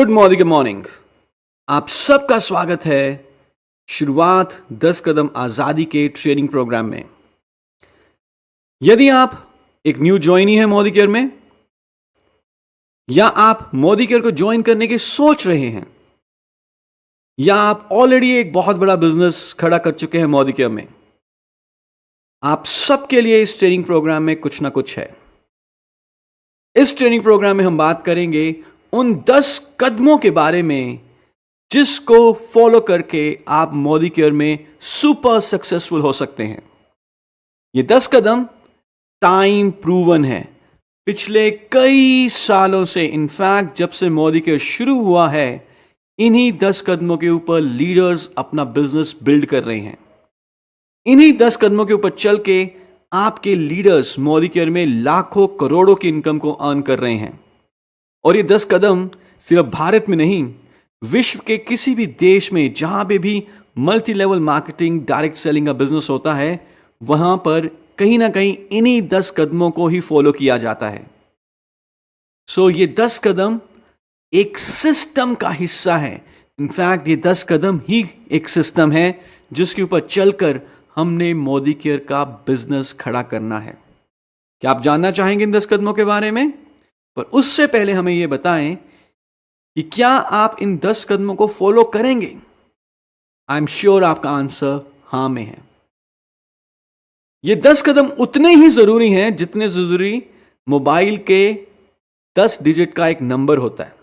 Good morning. आप सबका स्वागत है शुरुआत 10 कदम आज़ादी के ट्रेनिंग प्रोग्राम में। यदि आप एक न्यू ज्वाइनी है मोदी केयर में, या आप मोदी केयर को ज्वाइन करने की सोच रहे हैं, या आप ऑलरेडी एक बहुत बड़ा बिजनेस खड़ा कर चुके हैं मोदी केयर में, आप सबके लिए इस ट्रेनिंग प्रोग्राम में कुछ ना कुछ है। इस ट्रेनिंग प्रोग्राम में हम बात करेंगे उन 10 कदमों के बारे में जिसको फॉलो करके आप मोदी केयर में सुपर सक्सेसफुल हो सकते हैं। ये 10 कदम टाइम प्रूवन है। पिछले कई सालों से, इनफैक्ट जब से मोदी केयर शुरू हुआ है, इन्हीं 10 कदमों के ऊपर लीडर्स अपना बिजनेस बिल्ड कर रहे हैं। इन्हीं 10 कदमों के ऊपर चल के आपके लीडर्स मोदी केयर में लाखों करोड़ों की इनकम को अर्न कर रहे हैं। और ये 10 कदम सिर्फ भारत में नहीं, विश्व के किसी भी देश में जहां पे भी multi level marketing, direct selling का बिजनेस होता है, वहां पर कहीं ना कहीं इन्हीं 10 कदमों को ही फॉलो किया जाता है। सो ये 10 कदम एक सिस्टम का हिस्सा है। इनफैक्ट ये 10 कदम ही एक सिस्टम है जिसके ऊपर चलकर हमने मोदी केयर का बिजनेस खड़ा करना है। क्या आप जानना चाहेंगे इन 10 कदमों के बारे में? पर उससे पहले हमें यह बताएं कि क्या आप इन 10 कदमों को फॉलो करेंगे? आई एम श्योर आपका आंसर हां में है। ये 10 कदम उतने ही जरूरी हैं जितने जरूरी मोबाइल के 10 डिजिट का एक नंबर होता है।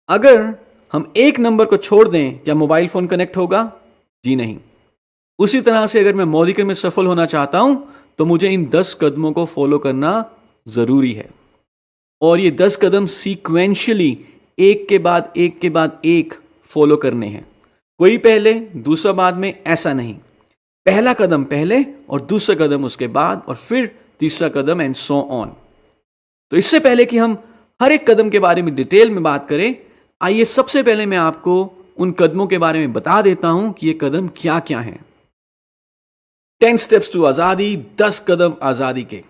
अगर हम एक नंबर को छोड़ दें, क्या मोबाइल फोन कनेक्ट होगा? जी नहीं। उसी तरह से अगर मैं मोदी केयर में सफल होना चाहता हूं तो मुझे इन 10 कदमों को फॉलो करना जरूरी है। और ये 10 कदम सीक्वेंशियली एक के बाद एक फॉलो करने हैं। कोई पहले दूसरा बाद में, ऐसा नहीं। पहला कदम पहले और दूसरा कदम उसके बाद और फिर तीसरा कदम, एंड सो ऑन। तो इससे पहले कि हम हर एक कदम के बारे में डिटेल में बात करें, आइए सबसे पहले मैं आपको उन कदमों के बारे में बता देता हूं कि ये कदम क्या क्या हैं। 10 स्टेप्स टू आजादी, 10 कदम आजादी के।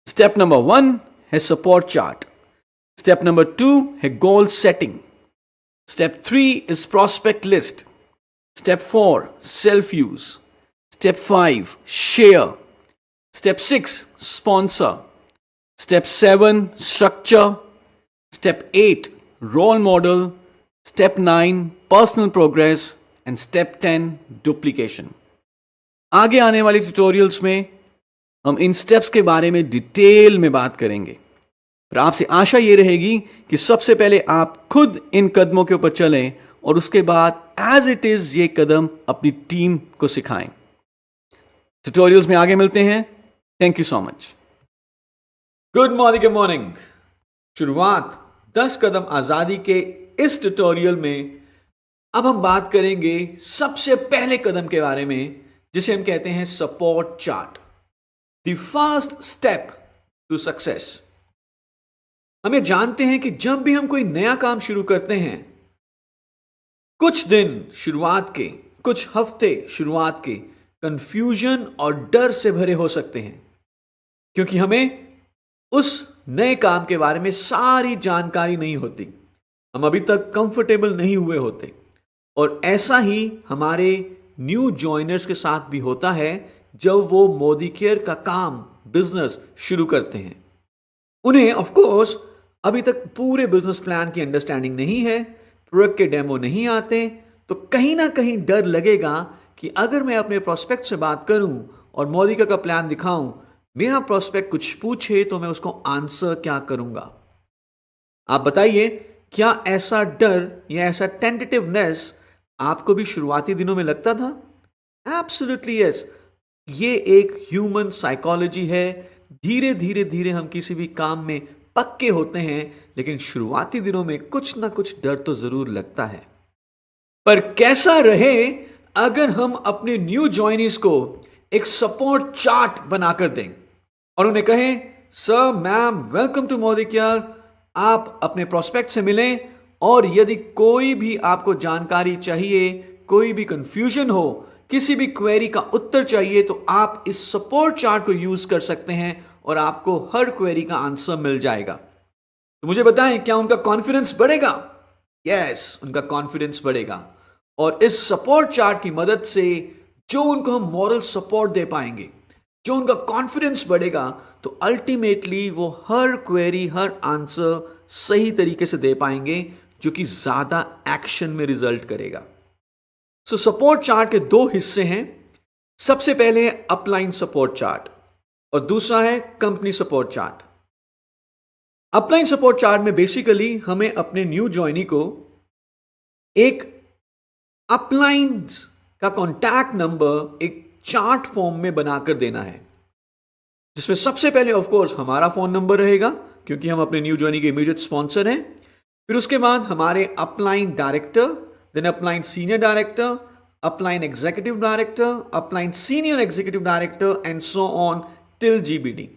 स्टेप नंबर 1 है सपोर्ट चार्ट। स्टेप नंबर 2 है goal setting. Step 3 is prospect list. Step 4 self use. Step 5 share. Step 6 sponsor. Step 7 structure. Step 8 role model. Step 9 personal progress and step 10 duplication. आगे आने वाली tutorials में हम इन steps के बारे में डिटेल में बात करेंगे। पर आपसे आशा यह रहेगी कि सबसे पहले आप खुद इन कदमों के ऊपर चलें और उसके बाद एज इट इज ये कदम अपनी टीम को सिखाएं। ट्यूटोरियल्स में आगे मिलते हैं। Thank you so much. Good morning. शुरुआत 10 कदम आजादी के इस ट्यूटोरियल में अब हम बात करेंगे सबसे पहले कदम के बारे में, जिसे हम कहते हैं support chart. The first step to success. हमें जानते हैं कि जब भी हम कोई नया काम शुरू करते हैं, कुछ दिन शुरुआत के, कुछ हफ्ते शुरुआत के कंफ्यूजन और डर से भरे हो सकते हैं, क्योंकि हमें उस नए काम के बारे में सारी जानकारी नहीं होती। हम अभी तक कंफर्टेबल नहीं हुए होते। और ऐसा ही हमारे न्यू जॉइनर्स के साथ भी होता है जब वो मोदी केयर का काम, बिजनेस शुरू करते हैं। उन्हें ऑफ कोर्स अभी तक पूरे बिजनेस प्लान की अंडरस्टैंडिंग नहीं है, प्रोडक्ट के डेमो नहीं आते, तो कहीं ना कहीं डर लगेगा कि अगर मैं अपने प्रोस्पेक्ट से बात करूं और मोदी केयर का प्लान दिखाऊं, मेरा प्रोस्पेक्ट कुछ पूछे तो मैं उसको आंसर क्या करूंगा। आप बताइए, क्या ऐसा डर या ऐसा टेंटेटिवनेस आपको भी शुरुआती दिनों में लगता था? Absolutely yes. ये एक ह्यूमन साइकोलॉजी है। धीरे धीरे हम किसी भी काम में पक्के होते हैं, लेकिन शुरुआती दिनों में कुछ ना कुछ डर तो जरूर लगता है। पर कैसा रहे अगर हम अपने न्यू जॉइनीज को एक सपोर्ट चार्ट बनाकर दें और उन्हें कहें, sir, ma'am, welcome to Modicare. आप अपने प्रोस्पेक्ट से मिलें और यदि कोई भी आपको जानकारी चाहिए, कोई भी कंफ्यूजन हो, किसी भी क्वेरी का उत्तर चाहिए, तो आप इस सपोर्ट चार्ट को यूज कर सकते हैं और आपको हर क्वेरी का आंसर मिल जाएगा। तो मुझे बताएं, क्या उनका कॉन्फिडेंस बढ़ेगा? यस, उनका कॉन्फिडेंस बढ़ेगा। और इस सपोर्ट चार्ट की मदद से जो उनको हम मॉरल सपोर्ट दे पाएंगे, जो उनका कॉन्फिडेंस बढ़ेगा, तो अल्टीमेटली वो हर क्वेरी, हर आंसर सही तरीके से दे पाएंगे, जो कि ज्यादा एक्शन में रिजल्ट करेगा। सो सपोर्ट चार्ट के दो हिस्से हैं। सबसे पहले है अपलाइन सपोर्ट चार्ट और दूसरा है company support chart. Upline support chart में बेसिकली हमें अपने न्यू ज्वाइनी को एक अपलाइन का कॉन्टैक्ट नंबर एक चार्ट फॉर्म में बनाकर देना है, जिसमें सबसे पहले ऑफ कोर्स हमारा फोन नंबर रहेगा, क्योंकि हम अपने न्यू ज्वाइनी के इमीडिएट स्पॉन्सर हैं। फिर उसके बाद हमारे upline director, then upline senior director, upline executive director, upline senior executive director, and so on till GBD.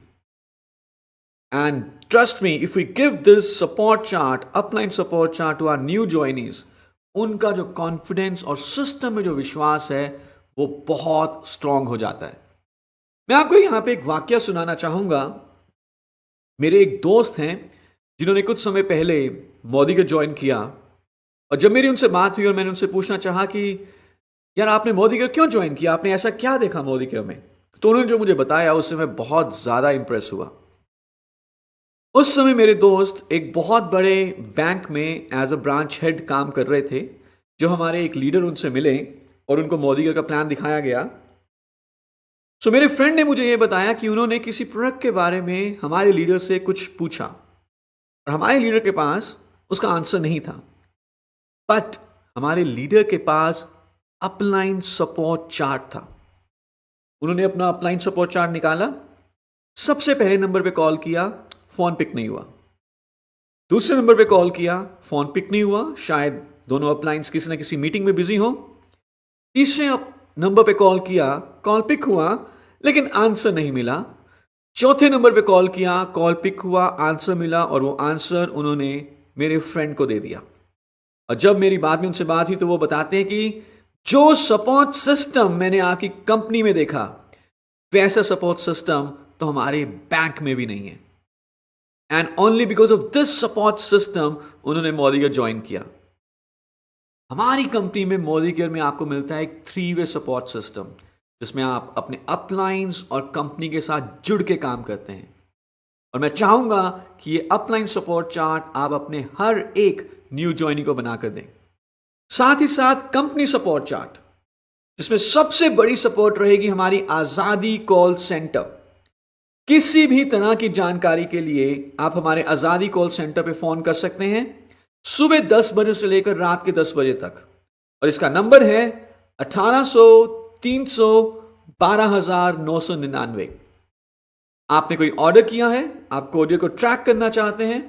And trust me, if we give this support chart, upline support chart to our new joinees, उनका जो confidence और system में जो विश्वास है वो बहुत strong हो जाता है। मैं आपको यहां पे एक वाक्य सुनाना चाहूंगा। मेरे एक दोस्त हैं जिन्होंने कुछ समय पहले मोदी को ज्वाइन किया, और जब मेरी उनसे बात हुई और मैंने उनसे पूछना चाहा कि यार आपने मोदी को क्यों ज्वाइन किया, आपने ऐसा क्या देखा मोदी के में, तो उन्होंने जो मुझे बताया उससे मैं बहुत ज्यादा इंप्रेस हुआ। उस समय मेरे दोस्त एक बहुत बड़े बैंक में एज अ ब्रांच हेड काम कर रहे थे। जो हमारे एक लीडर उनसे मिले और उनको मोदी का प्लान दिखाया गया। सो मेरे फ्रेंड ने मुझे यह बताया कि उन्होंने किसी प्रोडक्ट के बारे में हमारे लीडर से कुछ पूछा और हमारे लीडर के पास उसका आंसर नहीं था, बट हमारे लीडर के पास अपलाइन सपोर्ट चार्ट था। उन्होंने अपना अपलाइन सपोर्ट चार्ट निकाला, सबसे पहले नंबर पे कॉल किया, फोन पिक नहीं हुआ। दूसरे नंबर पे कॉल किया, फोन पिक नहीं हुआ, शायद दोनों अपलाइंस किसी ना किसी मीटिंग में बिजी हो। तीसरे नंबर पे कॉल किया, कॉल पिक हुआ लेकिन आंसर नहीं मिला। चौथे नंबर पे कॉल किया, कॉल पिक हुआ, आंसर मिला, और वो आंसर उन्होंने मेरे फ्रेंड को दे दिया। और जब मेरी बाद में उनसे बात हुई तो वो बताते हैं कि जो सपोर्ट सिस्टम मैंने आपकी कंपनी में देखा, वैसा सपोर्ट सिस्टम तो हमारे बैंक में भी नहीं है। And only because of this support system उन्होंने मोदी का ज्वाइन किया। हमारी कंपनी में मोदी केयर में आपको मिलता है एक 3-वे सपोर्ट सिस्टम, जिसमें आप अपने अपलाइंस और कंपनी के साथ जुड़ के काम करते हैं। और मैं चाहूंगा कि ये अपलाइन सपोर्ट चार्ट आप अपने हर एक न्यू ज्वाइनी को बनाकर दें। साथ ही साथ कंपनी सपोर्ट चार्ट, जिसमें सबसे बड़ी सपोर्ट रहेगी हमारी आजादी कॉल सेंटर। किसी भी तरह की जानकारी के लिए आप हमारे आजादी कॉल सेंटर पे फोन कर सकते हैं, सुबह 10 बजे से लेकर रात के 10 बजे तक। और इसका नंबर है 1800 300 12999। आपने कोई ऑर्डर किया है, आप ऑर्डर को ट्रैक करना चाहते हैं,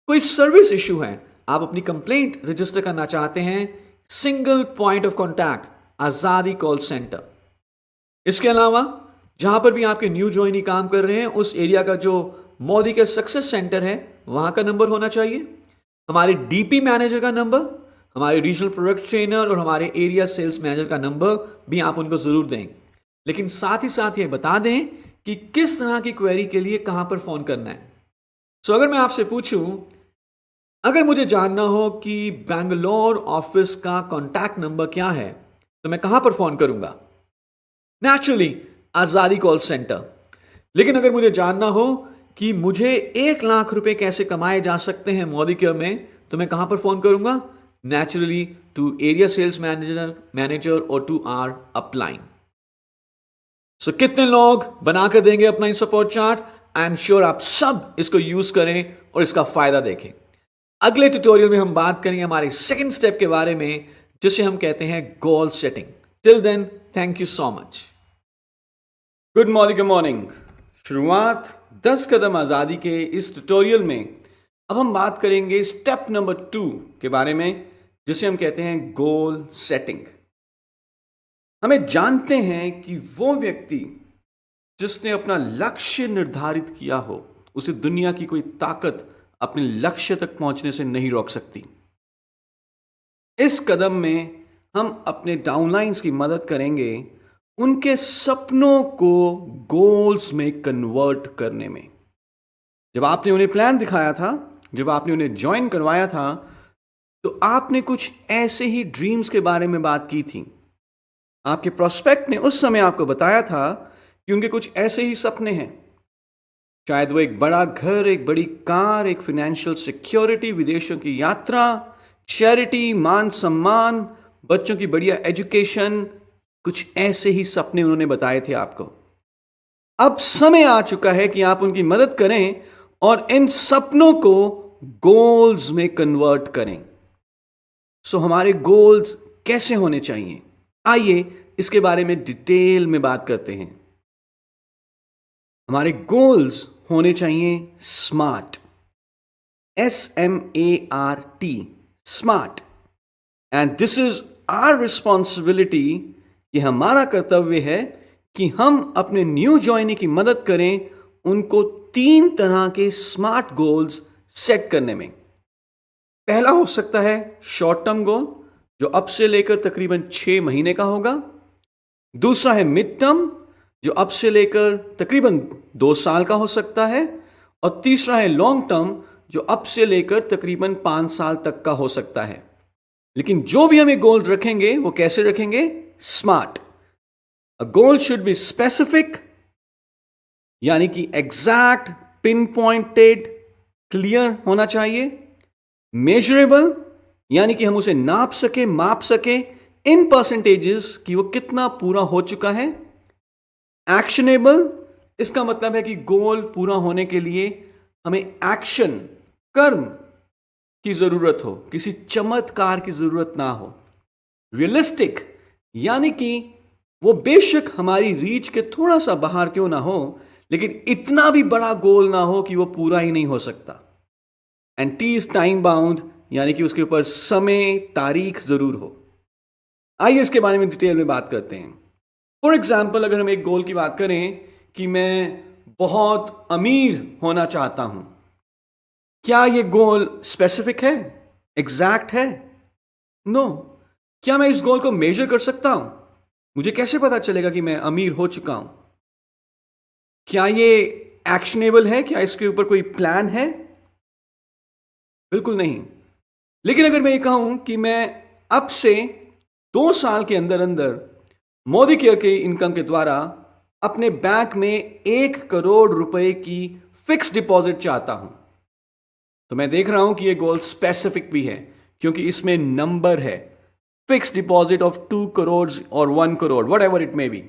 कोई सर्विस इश्यू है, आप अपनी कंप्लेंट रजिस्टर करना चाहते हैं, सिंगल पॉइंट ऑफ कॉन्टैक्ट आजादी कॉल सेंटर। इसके अलावा जहां पर भी आपके न्यू ज्वाइनी काम कर रहे हैं, उस एरिया का जो मोदी का सक्सेस सेंटर है वहां का नंबर होना चाहिए, हमारे डीपी मैनेजर का नंबर, हमारे रीजनल प्रोडक्ट ट्रेनर और हमारे एरिया सेल्स मैनेजर का नंबर भी आप उनको जरूर दें। लेकिन साथ ही साथ ये बता दें कि किस तरह की क्वेरी के लिए कहां पर फोन करना है। सो अगर मैं आपसे पूछूं, अगर मुझे जानना हो कि बैंगलोर ऑफिस का कॉन्टैक्ट नंबर क्या है, तो मैं कहां पर फोन करूंगा? नेचुरली आजादी कॉल सेंटर। लेकिन अगर मुझे जानना हो कि मुझे 1 लाख रुपए कैसे कमाए जा सकते हैं मोदी केयर में, तो मैं कहां पर फोन करूंगा? Naturally to area sales manager और टू आर अपलाइन। सो कितने लोग बनाकर देंगे upline support chart? I am sure आप सब इसको यूज करें और इसका फायदा देखें। अगले ट्यूटोरियल में हम बात करेंगे हमारे सेकंड स्टेप के बारे में, जिसे हम कहते हैं goal setting. Till then, thank you so much. Good morning. शुरुआत 10 कदम आजादी के इस ट्यूटोरियल में अब हम बात करेंगे स्टेप नंबर 2 के बारे में, जिसे हम कहते हैं गोल सेटिंग। हमें जानते हैं कि वो व्यक्ति जिसने अपना लक्ष्य निर्धारित किया हो, उसे दुनिया की कोई ताकत अपने लक्ष्य तक पहुंचने से नहीं रोक सकती। इस कदम में हम अपने डाउनलाइंस की मदद करेंगे उनके सपनों को गोल्स में कन्वर्ट करने में। जब आपने उन्हें प्लान दिखाया था, जब आपने उन्हें ज्वाइन करवाया था, तो आपने कुछ ऐसे ही ड्रीम्स के बारे में बात की थी। आपके प्रोस्पेक्ट ने उस समय आपको बताया था कि उनके कुछ ऐसे ही सपने हैं। शायद वो एक बड़ा घर, एक बड़ी कार, एक फाइनेंशियल सिक्योरिटी, विदेशों की यात्रा, चैरिटी, मान सम्मान, बच्चों की बढ़िया एजुकेशन, कुछ ऐसे ही सपने उन्होंने बताए थे आपको। अब समय आ चुका है कि आप उनकी मदद करें और इन सपनों को गोल्स में कन्वर्ट करें। सो हमारे गोल्स कैसे होने चाहिए, आइए इसके बारे में डिटेल में बात करते हैं। हमारे गोल्स होने चाहिए smart, SMART, smart. And this is our responsibility, ये हमारा कर्तव्य है कि हम अपने न्यू ज्वाइनी की मदद करें उनको 3 तरह के स्मार्ट गोल्स सेट करने में। पहला हो सकता है शॉर्ट टर्म गोल, जो अब से लेकर तकरीबन 6 महीने का होगा। दूसरा है मिड टर्म, जो अब से लेकर तकरीबन 2 साल का हो सकता है। और तीसरा है लॉन्ग टर्म, जो अब से लेकर तकरीबन 5 साल तक का हो सकता है। लेकिन जो भी हमें गोल रखेंगे वो कैसे रखेंगे? Smart. A goal should be specific, यानी कि एग्जैक्ट, पिन पॉइंटेड, क्लियर होना चाहिए। मेजरेबल, यानी कि हम उसे नाप सके, माप सके इन परसेंटेजेस कि वो कितना पूरा हो चुका है। एक्शनेबल, इसका मतलब है कि गोल पूरा होने के लिए हमें एक्शन, कर्म की जरूरत हो, किसी चमत्कार की जरूरत ना हो। रियलिस्टिक, यानी कि वो बेशक हमारी रीच के थोड़ा सा बाहर क्यों ना हो, लेकिन इतना भी बड़ा गोल ना हो कि वो पूरा ही नहीं हो सकता। And T is time bound, यानी कि उसके ऊपर समय, तारीख जरूर हो। आइए इसके बारे में डिटेल में बात करते हैं। फॉर एग्जाम्पल, अगर हम एक गोल की बात करें कि मैं बहुत अमीर होना चाहता हूं, क्या यह गोल स्पेसिफिक है, एग्जैक्ट है? नो। क्या मैं इस गोल को मेजर कर सकता हूं? मुझे कैसे पता चलेगा कि मैं अमीर हो चुका हूं? क्या यह एक्शनेबल है? क्या इसके ऊपर कोई प्लान है? बिल्कुल नहीं। लेकिन अगर मैं ये कहूं कि मैं अब से 2 साल के अंदर अंदर मोदी केयर के इनकम के द्वारा अपने बैंक में 1 करोड़ रुपए की फिक्स डिपॉजिट चाहता हूं, तो मैं देख रहा हूं कि यह गोल स्पेसिफिक भी है, क्योंकि इसमें नंबर है। फिक्स डिपॉजिट ऑफ 2 करोड़ और 1 crore, what ever it may be.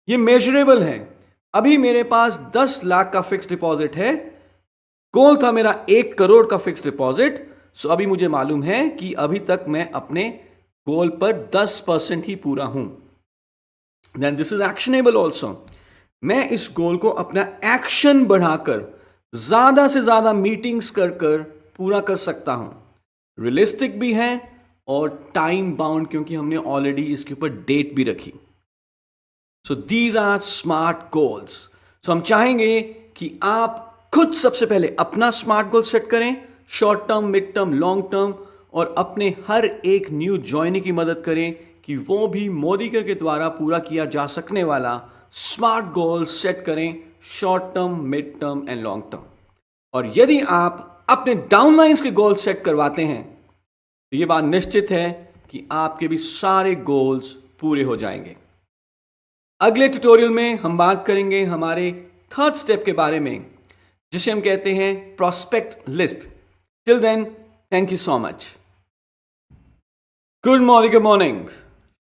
ये मेजरेबल है। अभी मेरे पास 10 लाख का फिक्स डिपॉजिट है। गोल था मेरा 1 करोड़ का फिक्स डिपॉजिट। सो अभी मुझे मालूम है कि अभी तक मैं अपने गोल पर 10% ही पूरा हूं। Then this is actionable also. मैं इस गोल को अपना एक्शन बढ़ाकर ज्यादा से ज्यादा मीटिंग्स कर कर पूरा कर सकता हूं। रियलिस्टिक भी है और टाइम बाउंड, क्योंकि हमने ऑलरेडी इसके ऊपर डेट भी रखी। So these are smart goals. So हम चाहेंगे कि आप खुद सबसे पहले अपना स्मार्ट गोल सेट करें, short term, mid term, long term, और अपने हर एक न्यू ज्वाइनी की मदद करें कि वो भी मोदी केयर के द्वारा पूरा किया जा सकने वाला स्मार्ट गोल सेट करें, short term, mid term and long term. और यदि आप अपने डाउनलाइंस के गोल सेट करवाते हैं, तो यह बात निश्चित है कि आपके भी सारे गोल्स पूरे हो जाएंगे। अगले ट्यूटोरियल में हम बात करेंगे हमारे 3rd स्टेप के बारे में, जिसे हम कहते हैं prospect list. Till then, thank you so much. Good morning.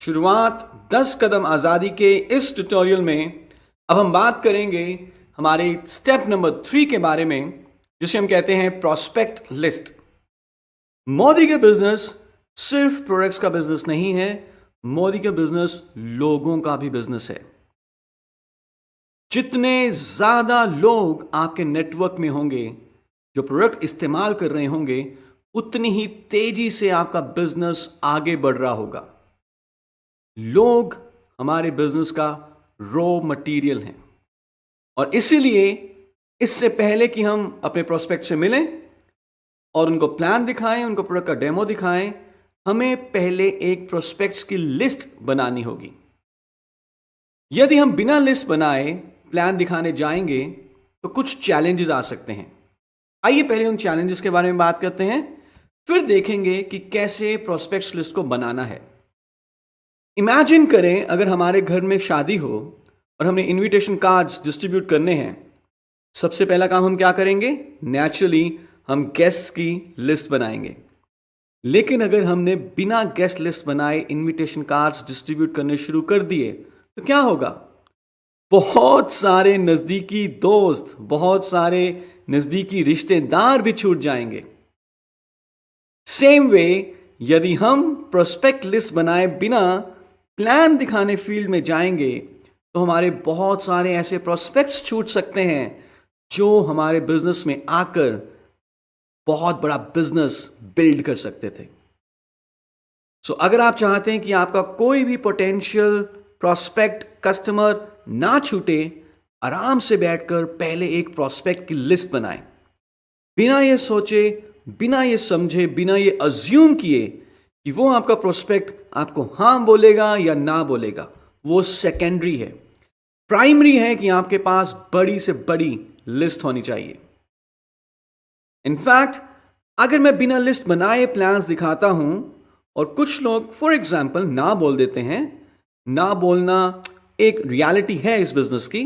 शुरुआत 10 कदम आजादी के इस ट्यूटोरियल में अब हम बात करेंगे हमारे स्टेप नंबर 3 के बारे में, जिसे हम कहते हैं प्रोस्पेक्ट लिस्ट। मोदी का बिजनेस सिर्फ प्रोडक्ट्स का बिजनेस नहीं है, मोदी का बिजनेस लोगों का भी बिजनेस है। जितने ज्यादा लोग आपके नेटवर्क में होंगे जो प्रोडक्ट इस्तेमाल कर रहे होंगे, उतनी ही तेजी से आपका बिजनेस आगे बढ़ रहा होगा। लोग हमारे बिजनेस का रॉ मटेरियल हैं, और इसीलिए इससे पहले कि हम अपने प्रोस्पेक्ट से मिलें और उनको प्लान दिखाएं, उनको प्रोडक्ट का डेमो दिखाएं, हमें पहले एक प्रोस्पेक्ट्स की लिस्ट बनानी होगी। यदि हम बिना लिस्ट बनाए प्लान दिखाने जाएंगे तो कुछ चैलेंजेस आ सकते हैं। आइए पहले उन चैलेंजेस के बारे में बात करते हैं, फिर देखेंगे कि कैसे प्रोस्पेक्ट्स लिस्ट को बनाना है। इमेजिन करें अगर हमारे घर में शादी हो और हमें इनविटेशन कार्ड्स डिस्ट्रीब्यूट करने हैं। सबसे पहला काम हम क्या करेंगे? नेचुरली हम गेस्ट्स की लिस्ट बनाएंगे। लेकिन अगर हमने बिना गेस्ट लिस्ट बनाए इनविटेशन कार्ड्स डिस्ट्रीब्यूट करने शुरू कर दिए तो क्या होगा? बहुत सारे नजदीकी दोस्त, बहुत सारे नजदीकी रिश्तेदार भी छूट जाएंगे। सेम वे, यदि हम प्रोस्पेक्ट लिस्ट बनाए बिना प्लान दिखाने फील्ड में जाएंगे तो हमारे बहुत सारे ऐसे प्रोस्पेक्ट्स छूट सकते हैं जो हमारे बिजनेस में आकर बहुत बड़ा बिजनेस बिल्ड कर सकते थे। सो अगर आप चाहते हैं कि आपका कोई भी पोटेंशियल प्रोस्पेक्ट कस्टमर ना छूटे, आराम से बैठकर पहले एक प्रोस्पेक्ट की लिस्ट बनाएं। बिना ये सोचे, बिना ये समझे, बिना ये अज्यूम किए कि वो आपका प्रोस्पेक्ट आपको हाँ बोलेगा या ना बोलेगा, वो सेकेंडरी है। प्राइमरी है कि आपके पास बड़ी से बड़ी लिस्ट होनी चाहिए। इनफैक्ट अगर मैं बिना लिस्ट बनाए प्लान्स दिखाता हूं और कुछ लोग फॉर एग्जाम्पल ना बोल देते हैं, ना बोलना एक रियलिटी है इस बिजनेस की।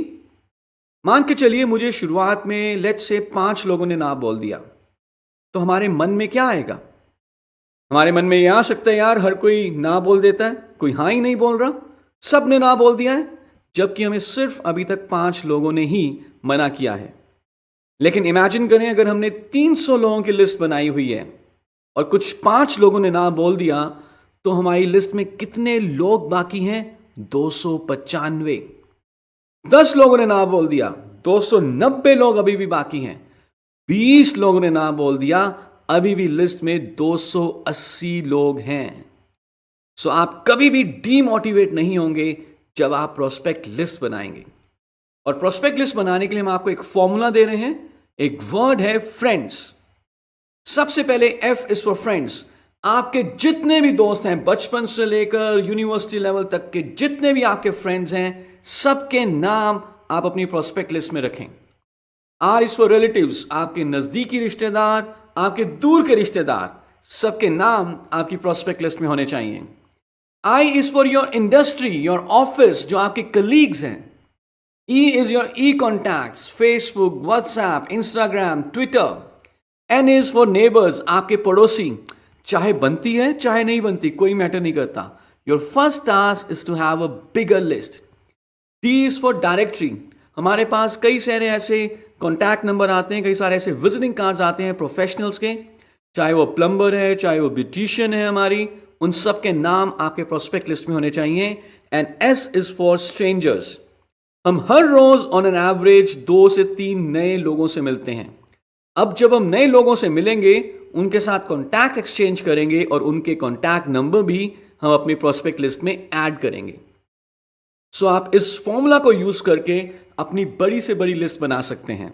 मान के चलिए मुझे शुरुआत में लेट्स से 5 लोगों ने ना बोल दिया, तो हमारे मन में क्या आएगा? हमारे मन में यह आ सकता है, यार हर कोई ना बोल देता है, कोई हाँ ही नहीं बोल रहा, सब ने ना बोल दिया है, जबकि हमें सिर्फ अभी तक 5 लोगों ने ही मना किया है। लेकिन इमेजिन करें अगर हमने 300 लोगों की लिस्ट बनाई हुई है और कुछ 5 लोगों ने ना बोल दिया, तो हमारी लिस्ट में कितने लोग बाकी हैं? 295। 10 लोगों ने ना बोल दिया, 290 लोग अभी भी बाकी हैं। 20 लोगों ने ना बोल दिया, अभी भी लिस्ट में 280 लोग हैं। सो आप कभी भी डीमोटिवेट नहीं होंगे जब आप प्रोस्पेक्ट लिस्ट बनाएंगे। और प्रोस्पेक्ट लिस्ट बनाने के लिए हम आपको एक फॉर्मूला दे रहे हैं, एक वर्ड है फ्रेंड्स। सबसे पहले F इज फॉर फ्रेंड्स। आपके जितने भी दोस्त हैं, बचपन से लेकर यूनिवर्सिटी लेवल तक के जितने भी आपके फ्रेंड्स हैं, सबके नाम आप अपनी प्रोस्पेक्ट लिस्ट में रखें। R is for relatives. आपके नजदीकी रिश्तेदार, आपके दूर के रिश्तेदार, सबके नाम आपकी प्रोस्पेक्ट लिस्ट में होने चाहिए। I is for your industry, your office, जो आपके कलीग्स हैं। E is your e-contacts, Facebook, WhatsApp, Instagram, Twitter. N is for neighbors, आपके पड़ोसी, चाहे बनती है चाहे नहीं बनती, कोई मैटर नहीं करता। Your first task is to have a bigger list. D is for directory. हमारे पास कई सारे ऐसे कॉन्टैक्ट नंबर आते हैं, कई सारे ऐसे विजिटिंग कार्ड्स आते हैं प्रोफेशनल्स के, चाहे वो प्लम्बर है, चाहे वो ब्यूटिशियन है हमारी, उन सब के नाम आपके प्रोस्पेक्ट लिस्ट में होने चाहिए। And S is for strangers. हम हर रोज ऑन एन एवरेज 2 से 3 नए लोगों से मिलते हैं। अब जब हम नए लोगों से मिलेंगे, उनके साथ कॉन्टैक्ट एक्सचेंज करेंगे और उनके कॉन्टैक्ट नंबर भी हम अपनी प्रोस्पेक्ट लिस्ट में ऐड करेंगे। सो आप इस फॉर्मूला को यूज करके अपनी बड़ी से बड़ी लिस्ट बना सकते हैं।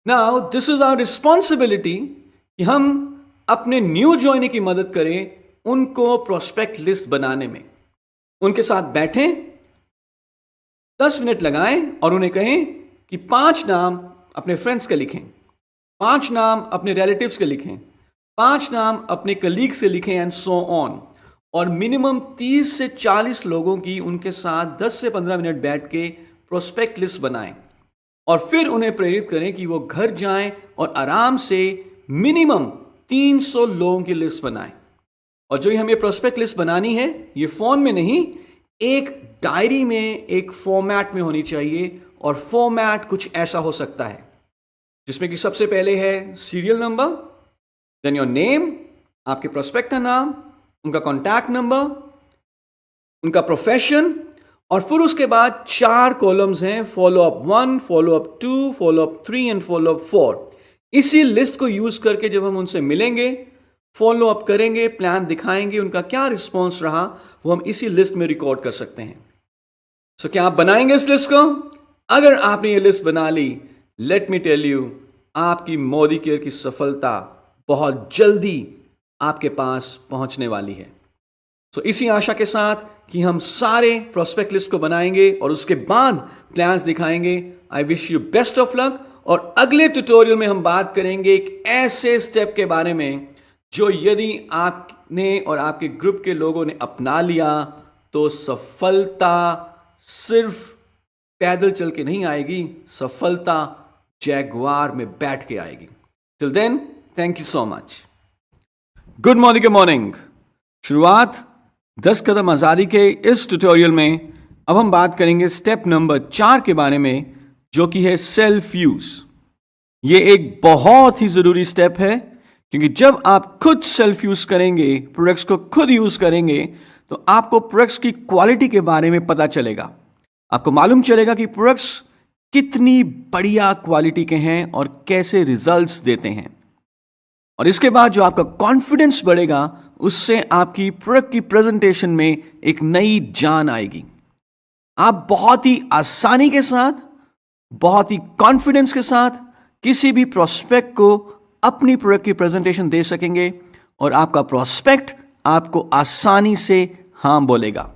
Now this is our responsibility कि हम अपने न्यू ज्वाइनी की मदद करें उनको प्रोस्पेक्ट लिस्ट बनाने में। उनके साथ बैठें, 10 मिनट लगाएं और उन्हें कहें कि 5 नाम अपने फ्रेंड्स के लिखें, 5 नाम अपने रिलेटिव्स के लिखें, 5 नाम अपने कलीग से लिखें एंड सो ऑन। और मिनिमम 30 से 40 लोगों की उनके साथ 10 से 15 मिनट बैठ के प्रोस्पेक्ट लिस्ट बनाएं और फिर उन्हें प्रेरित करें कि वो घर जाएं और आराम से मिनिमम 300 लोगों की लिस्ट बनाएं। और जो हमें प्रोस्पेक्ट लिस्ट बनानी है, ये फोन में नहीं, एक डायरी में, एक फॉर्मेट में होनी चाहिए। और फॉर्मेट कुछ ऐसा हो सकता है जिसमें कि सबसे पहले है serial number, then your name, आपके प्रोस्पेक्ट का नाम, उनका कॉन्टैक्ट नंबर, उनका प्रोफेशन, और फिर उसके बाद 4 कॉलम्स हैं, follow up 1, follow up 2, follow up 3 and follow up 4। इसी लिस्ट को यूज करके जब हम उनसे मिलेंगे, फॉलो अप करेंगे, प्लान दिखाएंगे, उनका क्या रिस्पॉन्स रहा वो हम इसी लिस्ट में रिकॉर्ड कर सकते हैं। सो क्या आप बनाएंगे इस लिस्ट को? अगर आपने ये लिस्ट बना ली, लेट मी टेल यू, आपकी मोदी केयर की सफलता बहुत जल्दी आपके पास पहुंचने वाली है। सो इसी आशा के साथ कि हम सारे प्रोस्पेक्ट लिस्ट को बनाएंगे और उसके बाद प्लान्स दिखाएंगे, I wish you best of luck और अगले ट्यूटोरियल में हम बात करेंगे एक ऐसे स्टेप के बारे में जो यदि आपने और आपके ग्रुप के लोगों ने अपना लिया तो सफलता सिर्फ पैदल चल के नहीं आएगी, सफलता जैगवार में बैठ के आएगी। Till then, thank you so much. Good morning. शुरुआत 10 कदम आजादी के इस ट्यूटोरियल में अब हम बात करेंगे स्टेप नंबर 4 के बारे में, जो कि है सेल्फ यूज। ये एक बहुत ही जरूरी स्टेप है, क्योंकि जब आप खुद सेल्फ यूज करेंगे, प्रोडक्ट्स को खुद यूज करेंगे, तो आपको प्रोडक्ट्स की क्वालिटी के बारे में पता चलेगा। आपको मालूम चलेगा कि प्रोडक्ट्स कितनी बढ़िया क्वालिटी के हैं और कैसे रिजल्ट्स देते हैं। और इसके बाद जो आपका कॉन्फिडेंस बढ़ेगा, उससे आपकी प्रोडक्ट की प्रेजेंटेशन में एक नई जान आएगी। आप बहुत ही आसानी के साथ, बहुत ही कॉन्फिडेंस के साथ किसी भी प्रोस्पेक्ट को अपनी प्रोडक्ट की प्रेजेंटेशन दे सकेंगे और आपका प्रोस्पेक्ट आपको आसानी से हाँ बोलेगा।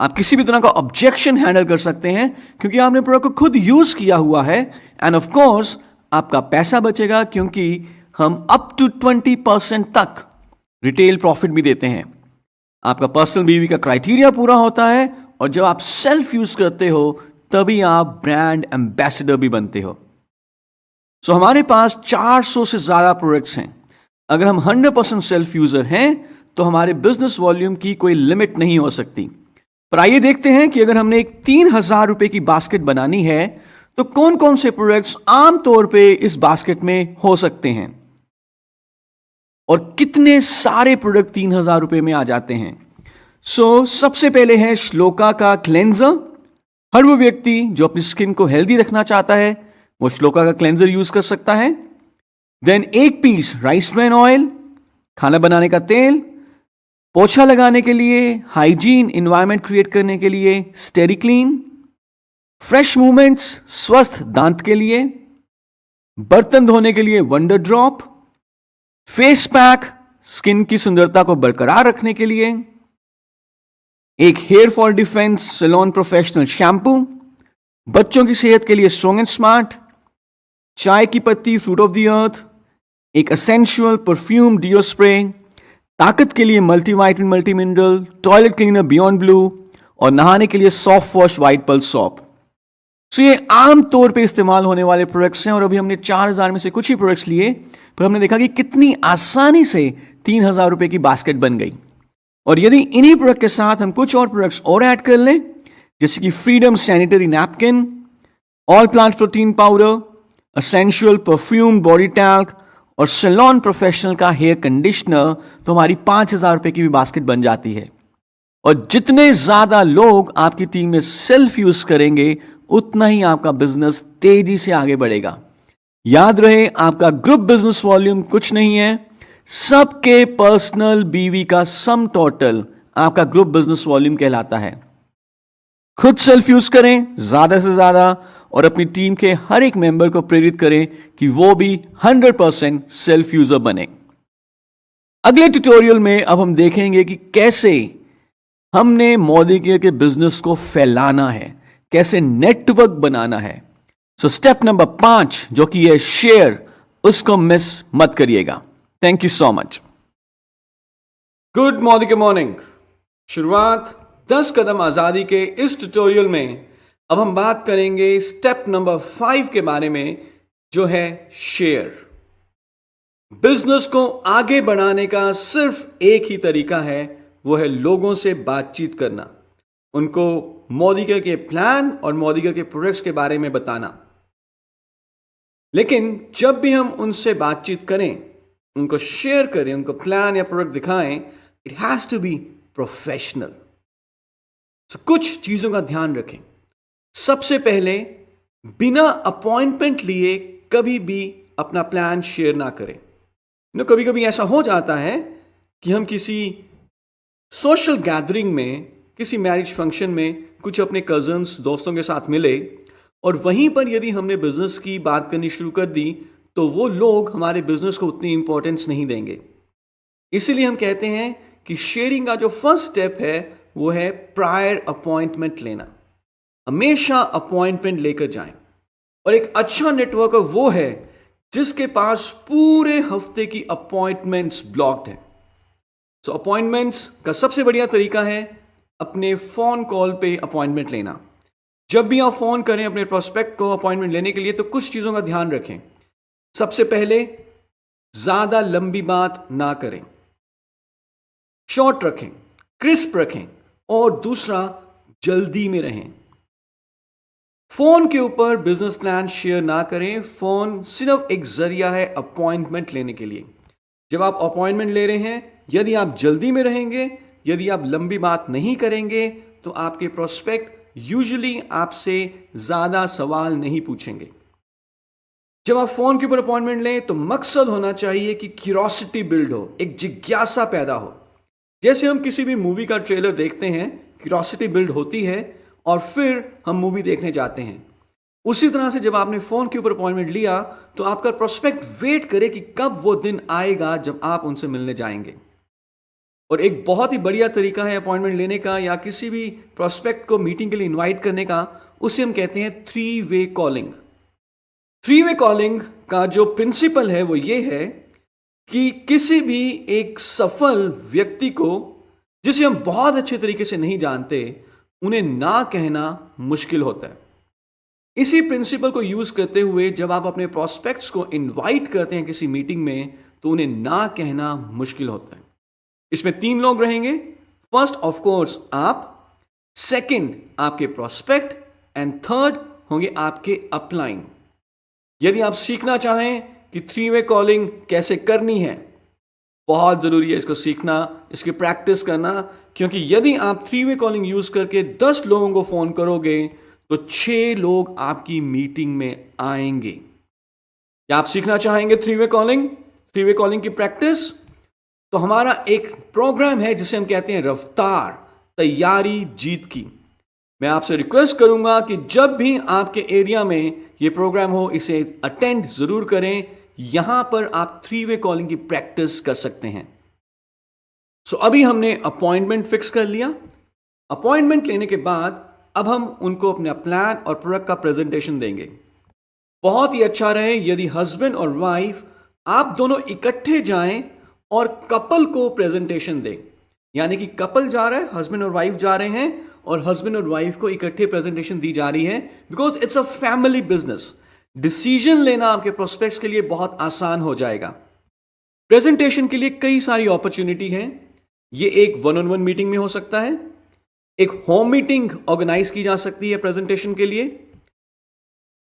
आप किसी भी तरह का ऑब्जेक्शन हैंडल कर सकते हैं क्योंकि आपने प्रोडक्ट को खुद यूज किया हुआ है। एंड ऑफ कोर्स आपका पैसा बचेगा, क्योंकि हम अप टू 20% तक रिटेल प्रॉफिट भी देते हैं। आपका पर्सनल बीवी का क्राइटेरिया पूरा होता है, और जब आप सेल्फ यूज करते हो तभी आप ब्रांड एम्बेसडर भी बनते हो। सो हमारे पास 400 से ज्यादा प्रोडक्ट्स हैं। अगर हम 100% सेल्फ यूजर हैं तो हमारे बिजनेस वॉल्यूम की कोई लिमिट नहीं हो सकती। पर आइए देखते हैं कि अगर हमने एक 3000 रुपए की बास्केट बनानी है तो कौन कौन से प्रोडक्ट्स आमतौर पे इस बास्केट में हो सकते हैं और कितने सारे प्रोडक्ट 3000 रुपए में आ जाते हैं। सबसे पहले है श्लोका का क्लेंजर। हर वो व्यक्ति जो अपनी स्किन को हेल्दी रखना चाहता है वो श्लोका का क्लेंजर यूज कर सकता है। Then 1 piece rice bran oil, खाना बनाने का तेल, पोछा लगाने के लिए, हाइजीन एनवायरनमेंट क्रिएट करने के लिए स्टेरी क्लीन, फ्रेश मूवमेंट्स स्वस्थ दांत के लिए, बर्तन धोने के लिए wonder drop, face pack skin की सुंदरता को बरकरार रखने के लिए, एक hair fall defence salon professional shampoo, बच्चों की सेहत के लिए स्ट्रॉन्ग एंड स्मार्ट, चाय की पत्ती फ्रूट ऑफ द अर्थ, एक एसेंशियल परफ्यूम डिओ स्प्रे, ताकत के लिए multivitamin multi mineral, toilet cleaner beyond blue, और नहाने के लिए soft wash white pulse shop. ये आम तौर पे इस्तेमाल होने वाले प्रोडक्ट्स हैं। और अभी हमने 4000 में से कुछ ही प्रोडक्ट्स लिए, पर हमने देखा कि कितनी आसानी से 3000 रुपए की बास्केट बन गई। और यदि इन्हीं प्रोडक्ट के साथ हम कुछ और प्रोडक्ट्स और ऐड कर लें, जैसे कि freedom sanitary napkin, all plant protein powder, essential perfume body talc और सैलून प्रोफेशनल का हेयर कंडीशनर, तो हमारी 5000 रुपए की भी बास्केट बन जाती है। और जितने ज्यादा लोग आपकी टीम में सेल्फ यूज करेंगे, उतना ही आपका बिजनेस तेजी से आगे बढ़ेगा। याद रहे, आपका ग्रुप बिजनेस वॉल्यूम कुछ नहीं है, सबके पर्सनल बीवी का सम टोटल आपका ग्रुप बिजनेस वॉल्यूम कहलाता है। खुद सेल्फ यूज करें ज्यादा से ज्यादा, और अपनी टीम के हर एक मेंबर को प्रेरित करें कि वो भी 100% सेल्फ यूजर बने। अगले ट्यूटोरियल में अब हम देखेंगे कि कैसे हमने मोदी के बिजनेस को फैलाना है, कैसे नेटवर्क बनाना है। स्टेप नंबर 5 जो कि है शेयर, उसको मिस मत करिएगा। Thank you so much. Good morning. शुरुआत 10 कदम आजादी के इस ट्यूटोरियल में अब हम बात करेंगे स्टेप नंबर 5 के बारे में, जो है शेयर। बिजनेस को आगे बढ़ाने का सिर्फ एक ही तरीका है, वो है लोगों से बातचीत करना, उनको मोदिका के प्लान और मोदिका के प्रोडक्ट्स के बारे में बताना। लेकिन जब भी हम उनसे बातचीत करें, उनको शेयर करें, उनको प्लान या प्रोडक्ट दिखाएं, it has to be professional. कुछ चीजों का ध्यान रखें। सबसे पहले, बिना अपॉइंटमेंट लिए कभी भी अपना प्लान शेयर ना करें। कभी कभी ऐसा हो जाता है कि हम किसी सोशल गैदरिंग में, किसी मैरिज फंक्शन में कुछ अपने कजन्स दोस्तों के साथ मिले, और वहीं पर यदि हमने बिजनेस की बात करनी शुरू कर दी तो वो लोग हमारे बिजनेस को उतनी इंपॉर्टेंस नहीं देंगे। इसीलिए हम कहते हैं कि शेयरिंग का जो फर्स्ट स्टेप है वो है प्रायर अपॉइंटमेंट लेना। हमेशा अपॉइंटमेंट लेकर जाएं। और एक अच्छा नेटवर्कर वो है जिसके पास पूरे हफ्ते की अपॉइंटमेंट्स ब्लॉक्ड है। सो अपॉइंटमेंट्स का सबसे बढ़िया तरीका है अपने फोन कॉल पे अपॉइंटमेंट लेना। जब भी आप फोन करें अपने प्रोस्पेक्ट को अपॉइंटमेंट लेने के लिए तो कुछ चीजों का ध्यान रखें। सबसे पहले, ज्यादा लंबी बात ना करें, शॉर्ट रखें, क्रिस्प रखें, और दूसरा, जल्दी में रहें। फोन के ऊपर बिजनेस प्लान शेयर ना करें। फोन सिर्फ एक जरिया है अपॉइंटमेंट लेने के लिए। जब आप अपॉइंटमेंट ले रहे हैं, यदि आप जल्दी में रहेंगे, यदि आप लंबी बात नहीं करेंगे, तो आपके प्रोस्पेक्ट यूजुअली आपसे ज्यादा सवाल नहीं पूछेंगे। जब आप फोन के ऊपर अपॉइंटमेंट लें तो मकसद होना चाहिए कि क्यूरोसिटी बिल्ड हो, एक जिज्ञासा पैदा हो। जैसे हम किसी भी मूवी का ट्रेलर देखते हैं, क्यूरोसिटी बिल्ड होती है और फिर हम मूवी देखने जाते हैं। उसी तरह से जब आपने फोन के ऊपर अपॉइंटमेंट लिया तो आपका प्रोस्पेक्ट वेट करे कि कब वो दिन आएगा जब आप उनसे मिलने जाएंगे। और एक बहुत ही बढ़िया तरीका है अपॉइंटमेंट लेने का या किसी भी प्रोस्पेक्ट को मीटिंग के लिए इनवाइट करने का, उसे हम कहते हैं 3-वे कॉलिंग। 3-वे कॉलिंग का जो प्रिंसिपल है वो ये है कि किसी भी एक सफल व्यक्ति को जिसे हम बहुत अच्छे तरीके से नहीं जानते, उन्हें ना कहना मुश्किल होता है। इसी प्रिंसिपल को यूज करते हुए जब आप अपने प्रोस्पेक्ट्स को इनवाइट करते हैं किसी मीटिंग में, तो उन्हें ना कहना मुश्किल होता है। इसमें 3 लोग रहेंगे। फर्स्ट ऑफ कोर्स आप, सेकंड आपके प्रोस्पेक्ट, एंड थर्ड होंगे आपके अपलाइन। यदि आप सीखना चाहें कि 3-वे कॉलिंग कैसे करनी है, बहुत जरूरी है इसको सीखना, इसकी प्रैक्टिस करना, क्योंकि यदि आप 3-वे कॉलिंग यूज करके 10 लोगों को फोन करोगे तो 6 लोग आपकी मीटिंग में आएंगे। क्या आप सीखना चाहेंगे 3-वे कॉलिंग, 3-वे कॉलिंग की प्रैक्टिस? तो हमारा एक प्रोग्राम है जिसे हम कहते हैं रफ्तार, तैयारी जीत की। मैं आपसे रिक्वेस्ट करूंगा कि जब भी आपके एरिया में यह प्रोग्राम हो, इसे अटेंड जरूर करें। यहां पर आप 3-वे कॉलिंग की प्रैक्टिस कर सकते हैं। सो अभी हमने अपॉइंटमेंट फिक्स कर लिया। अपॉइंटमेंट लेने के बाद अब हम उनको अपना प्लान और प्रोडक्ट का प्रेजेंटेशन देंगे। बहुत ही अच्छा रहे यदि हस्बैंड और वाइफ आप दोनों इकट्ठे जाएं और कपल को प्रेजेंटेशन दें। यानी कि कपल जा रहा है, हस्बैंड और वाइफ जा रहे हैं और हस्बैंड और वाइफ को इकट्ठे प्रेजेंटेशन दी जा रही है, because it's a family business. Decision लेना आपके प्रोस्पेक्ट्स के लिए बहुत आसान हो जाएगा। प्रेजेंटेशन के लिए कई सारी अपॉर्चुनिटी है। ये एक 1-on-1 मीटिंग में हो सकता है, एक होम मीटिंग ऑर्गेनाइज की जा सकती है प्रेजेंटेशन के लिए।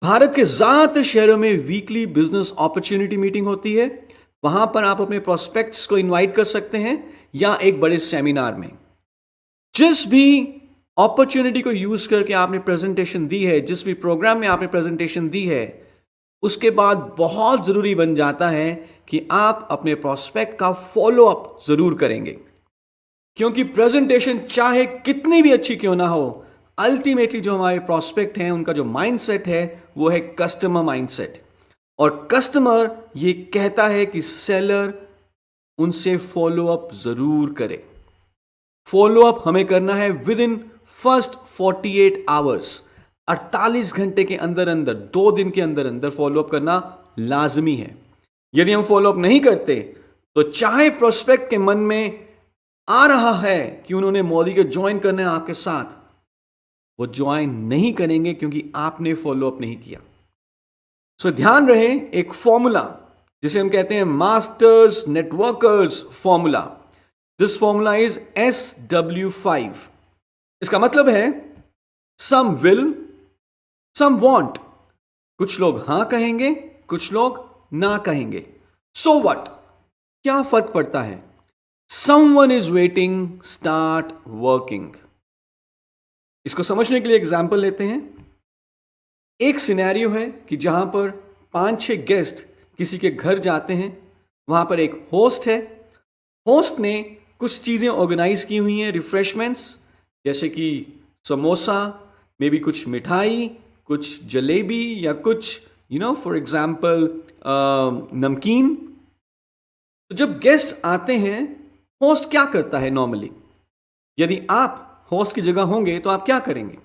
भारत के ज्यादातर शहरों में वीकली बिजनेस अपॉर्चुनिटी मीटिंग होती है, वहां पर आप अपने प्रोस्पेक्ट्स को इनवाइट कर सकते हैं, या एक बड़े सेमिनार में। जिस भी अपॉर्चुनिटी को यूज करके आपने प्रेजेंटेशन दी है, जिस भी प्रोग्राम में आपने प्रेजेंटेशन दी है, उसके बाद बहुत जरूरी बन जाता है कि आप अपने प्रोस्पेक्ट का फॉलो अप जरूर करेंगे। क्योंकि प्रेजेंटेशन चाहे कितनी भी अच्छी क्यों ना हो, अल्टीमेटली जो हमारे प्रोस्पेक्ट हैं उनका जो माइंडसेट है वो है कस्टमर माइंडसेट। और कस्टमर ये कहता है कि सेलर उनसे फॉलो अप जरूर करे। फॉलो अप हमें करना है विद इन फर्स्ट 48 आवर्स, 48 घंटे के अंदर अंदर, 2 दिन के अंदर अंदर फॉलो अप करना लाजमी है। यदि हम फॉलो अप नहीं करते तो चाहे प्रोस्पेक्ट के मन में आ रहा है कि उन्होंने मोदी को ज्वाइन करना है आपके साथ, वो ज्वाइन नहीं करेंगे क्योंकि आपने फॉलो अप नहीं किया। सो ध्यान रहे, एक फॉर्मूला जिसे हम कहते हैं masters networkers formula. This formula is SW5। इसका मतलब है सम विल, सम वॉन्ट। कुछ लोग हां कहेंगे, कुछ लोग ना कहेंगे। सो व्हाट, क्या फर्क पड़ता है? Someone is waiting, start working। इसको समझने के लिए एग्जाम्पल लेते हैं। एक सिनेरियो है कि जहां पर 5-6 गेस्ट किसी के घर जाते हैं। वहां पर एक होस्ट है। होस्ट ने कुछ चीजें ऑर्गेनाइज की हुई हैं, रिफ्रेशमेंट्स, जैसे कि समोसा, मे बी कुछ मिठाई, कुछ जलेबी, या कुछ फॉर एग्जाम्पल नमकीन। तो जब गेस्ट आते हैं, होस्ट क्या करता है नॉर्मली? यदि आप होस्ट की जगह होंगे तो आप क्या करेंगे?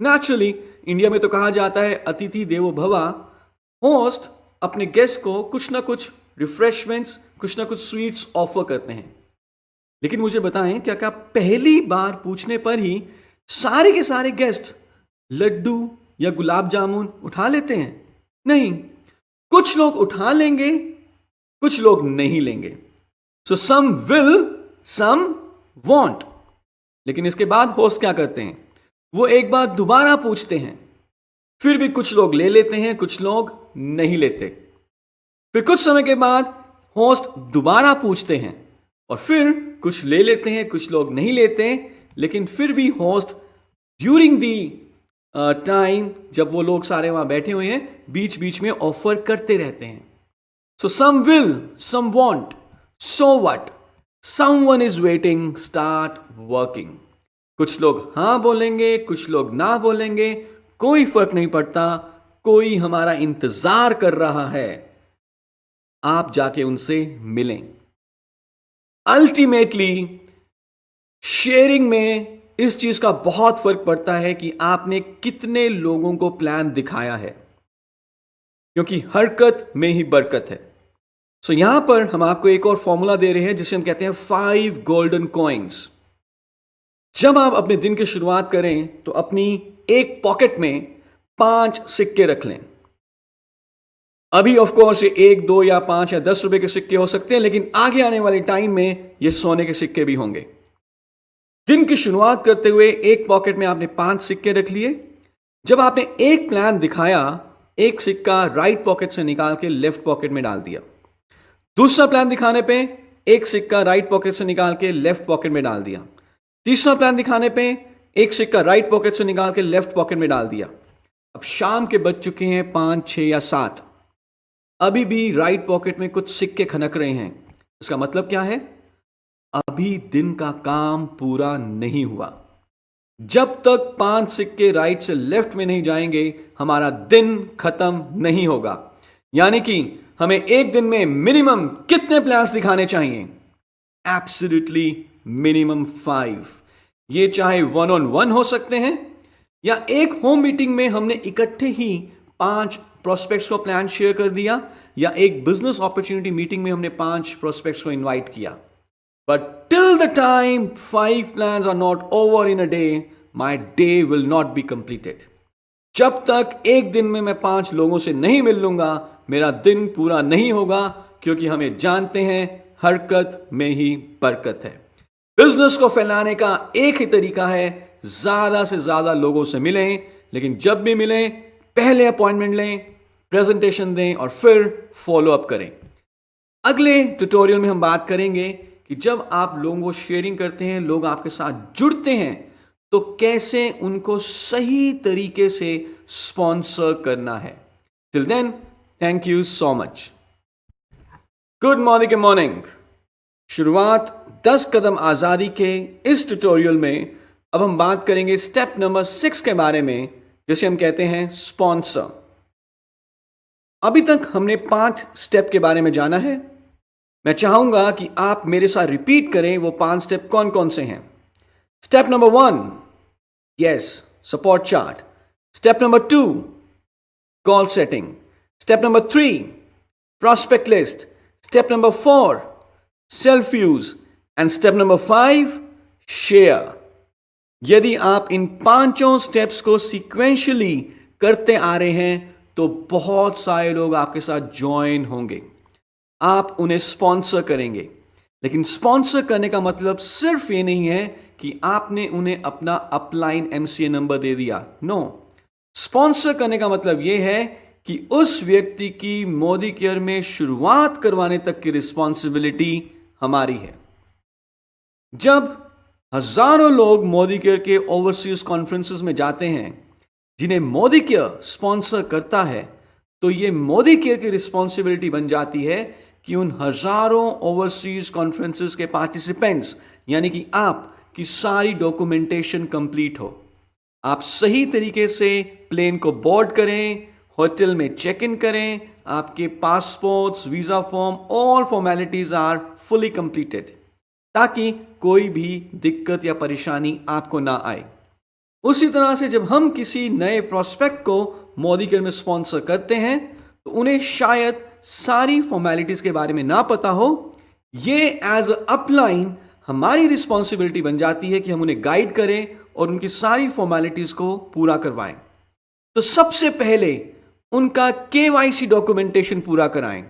नेचुरली इंडिया में तो कहा जाता है अतिथि देवो भवा। होस्ट अपने गेस्ट को कुछ ना कुछ रिफ्रेशमेंट्स, कुछ ना कुछ स्वीट्स ऑफर करते हैं। लेकिन मुझे बताएं, क्या क्या पहली बार पूछने पर ही सारे के सारे गेस्ट लड्डू या गुलाब जामुन उठा लेते हैं? नहीं, कुछ लोग उठा लेंगे, कुछ लोग नहीं लेंगे। सो सम विल, सम वॉन्ट। लेकिन इसके बाद होस्ट क्या करते हैं, वो एक बार दोबारा पूछते हैं, फिर भी कुछ लोग ले लेते हैं, कुछ लोग नहीं लेते। फिर कुछ समय के बाद होस्ट दोबारा पूछते हैं और फिर कुछ ले लेते हैं, कुछ लोग नहीं लेते। लेकिन फिर भी होस्ट ड्यूरिंग दी टाइम, जब वो लोग सारे वहां बैठे हुए हैं, बीच बीच में ऑफर करते रहते हैं। So some will, some want, so what, someone is waiting, start working. कुछ लोग हां बोलेंगे, कुछ लोग ना बोलेंगे, कोई फर्क नहीं पड़ता, कोई हमारा इंतजार कर रहा है, आप जाके उनसे मिलें। अल्टीमेटली शेयरिंग में इस चीज का बहुत फर्क पड़ता है कि आपने कितने लोगों को प्लान दिखाया है, क्योंकि हरकत में ही बरकत है। सो यहां पर हम आपको एक और फॉर्मूला दे रहे हैं जिसे हम कहते हैं 5 गोल्डन कॉइन्स। जब आप अपने दिन की शुरुआत करें तो अपनी एक पॉकेट में 5 सिक्के रख लें। अभी ऑफ कोर्स ये 1, 2 या 5 या 10 रुपए के सिक्के हो सकते हैं, लेकिन आगे आने वाले टाइम में ये सोने के सिक्के भी होंगे। दिन की शुरुआत करते हुए एक पॉकेट में आपने 5 सिक्के रख लिए। जब आपने एक प्लान दिखाया, एक सिक्का राइट पॉकेट से निकाल के लेफ्ट पॉकेट में डाल दिया। दूसरा प्लान दिखाने पे एक सिक्का राइट पॉकेट से निकाल के लेफ्ट पॉकेट में डाल दिया। तीसरा प्लान दिखाने पे एक सिक्का राइट पॉकेट से निकाल के लेफ्ट पॉकेट में डाल दिया। अब शाम के बज चुके हैं 5, 6 या 7, अभी भी राइट पॉकेट में कुछ सिक्के खनक रहे हैं। इसका मतलब क्या है? अभी दिन का काम पूरा नहीं हुआ। जब तक 5 सिक्के राइट से लेफ्ट में नहीं जाएंगे, हमारा दिन खत्म नहीं होगा। यानी कि हमें एक दिन में मिनिमम कितने प्लान्स दिखाने चाहिए? Absolutely minimum 5। ये चाहे 1-on-1 हो सकते हैं, या एक होम मीटिंग में हमने इकट्ठे ही 5 प्रोस्पेक्ट्स को प्लान शेयर कर दिया, या एक बिजनेस अपॉर्चुनिटी मीटिंग में हमने 5 प्रोस्पेक्ट्स को इनवाइट किया। But till the time 5 plans are not over in a day, my day will not be completed. जब तक एक दिन में मैं 5 लोगों से नहीं मिल लूंगा, मेरा दिन पूरा नहीं होगा, क्योंकि हमें जानते हैं हरकत में ही बरकत है। बिजनेस को फैलाने का एक ही तरीका है, ज्यादा से ज्यादा लोगों से मिलें। लेकिन जब भी मिलें, पहले अपॉइंटमेंट लें, प्रेजेंटेशन दें और फिर फॉलो अप करें। अगले ट्यूटोरियल में हम बात करेंगे कि जब आप लोगों को शेयरिंग करते हैं, लोग आपके साथ जुड़ते हैं, तो कैसे उनको सही तरीके से स्पॉन्सर करना है। Till then, thank you so much. Good morning, good morning. शुरुआत 10 कदम आजादी के इस ट्यूटोरियल में अब हम बात करेंगे स्टेप नंबर 6 के बारे में, जिसे हम कहते हैं स्पॉन्सर। अभी तक हमने 5 स्टेप के बारे में जाना है। मैं चाहूंगा कि आप मेरे साथ रिपीट करें वो 5 स्टेप कौन कौन से हैं। Step number 1, yes, support chart. Step number 2, goal setting. Step number 3, prospect list. Step number 4, self-use. And step number 5, share. यदि आप इन 5 स्टेप्स को सीक्वेंशियली करते आ रहे हैं, तो बहुत सारे लोग आपके साथ ज्वाइन होंगे। आप उन्हें स्पॉन्सर करेंगे। लेकिन स्पॉन्सर करने का मतलब सिर्फ ये नहीं है कि आपने उन्हें अपना अपलाइन MCA नंबर दे दिया। नो, स्पॉन्सर करने का मतलब यह है कि उस व्यक्ति की मोदी केयर में शुरुआत करवाने तक की रिस्पॉन्सिबिलिटी हमारी है। जब हजारों लोग मोदी केयर के ओवरसीज कॉन्फ्रेंसेस में जाते हैं, जिन्हें मोदी केयर स्पॉन्सर करता है, तो यह मोदी केयर की रिस्पॉन्सिबिलिटी बन जाती है कि उन हजारों ओवरसीज कॉन्फ्रेंसेस के पार्टिसिपेंट्स, यानी कि आप की सारी डॉक्यूमेंटेशन कंप्लीट हो। आप सही तरीके से प्लेन को बोर्ड करें, होटल में चेक इन करें, आपके passports, visa form, all formalities are fully completed, ताकि कोई भी दिक्कत या परेशानी आपको ना आए। उसी तरह से जब हम किसी नए प्रोस्पेक्ट को मोदी केयर में स्पॉन्सर करते हैं तो उन्हें शायद सारी फॉर्मेलिटीज के बारे में ना पता हो। ये एज अ अपलाइन हमारी रिस्पॉन्सिबिलिटी बन जाती है कि हम उन्हें गाइड करें और उनकी सारी फॉर्मेलिटीज को पूरा करवाएं। तो सबसे पहले उनका KYC डॉक्यूमेंटेशन पूरा कराएं,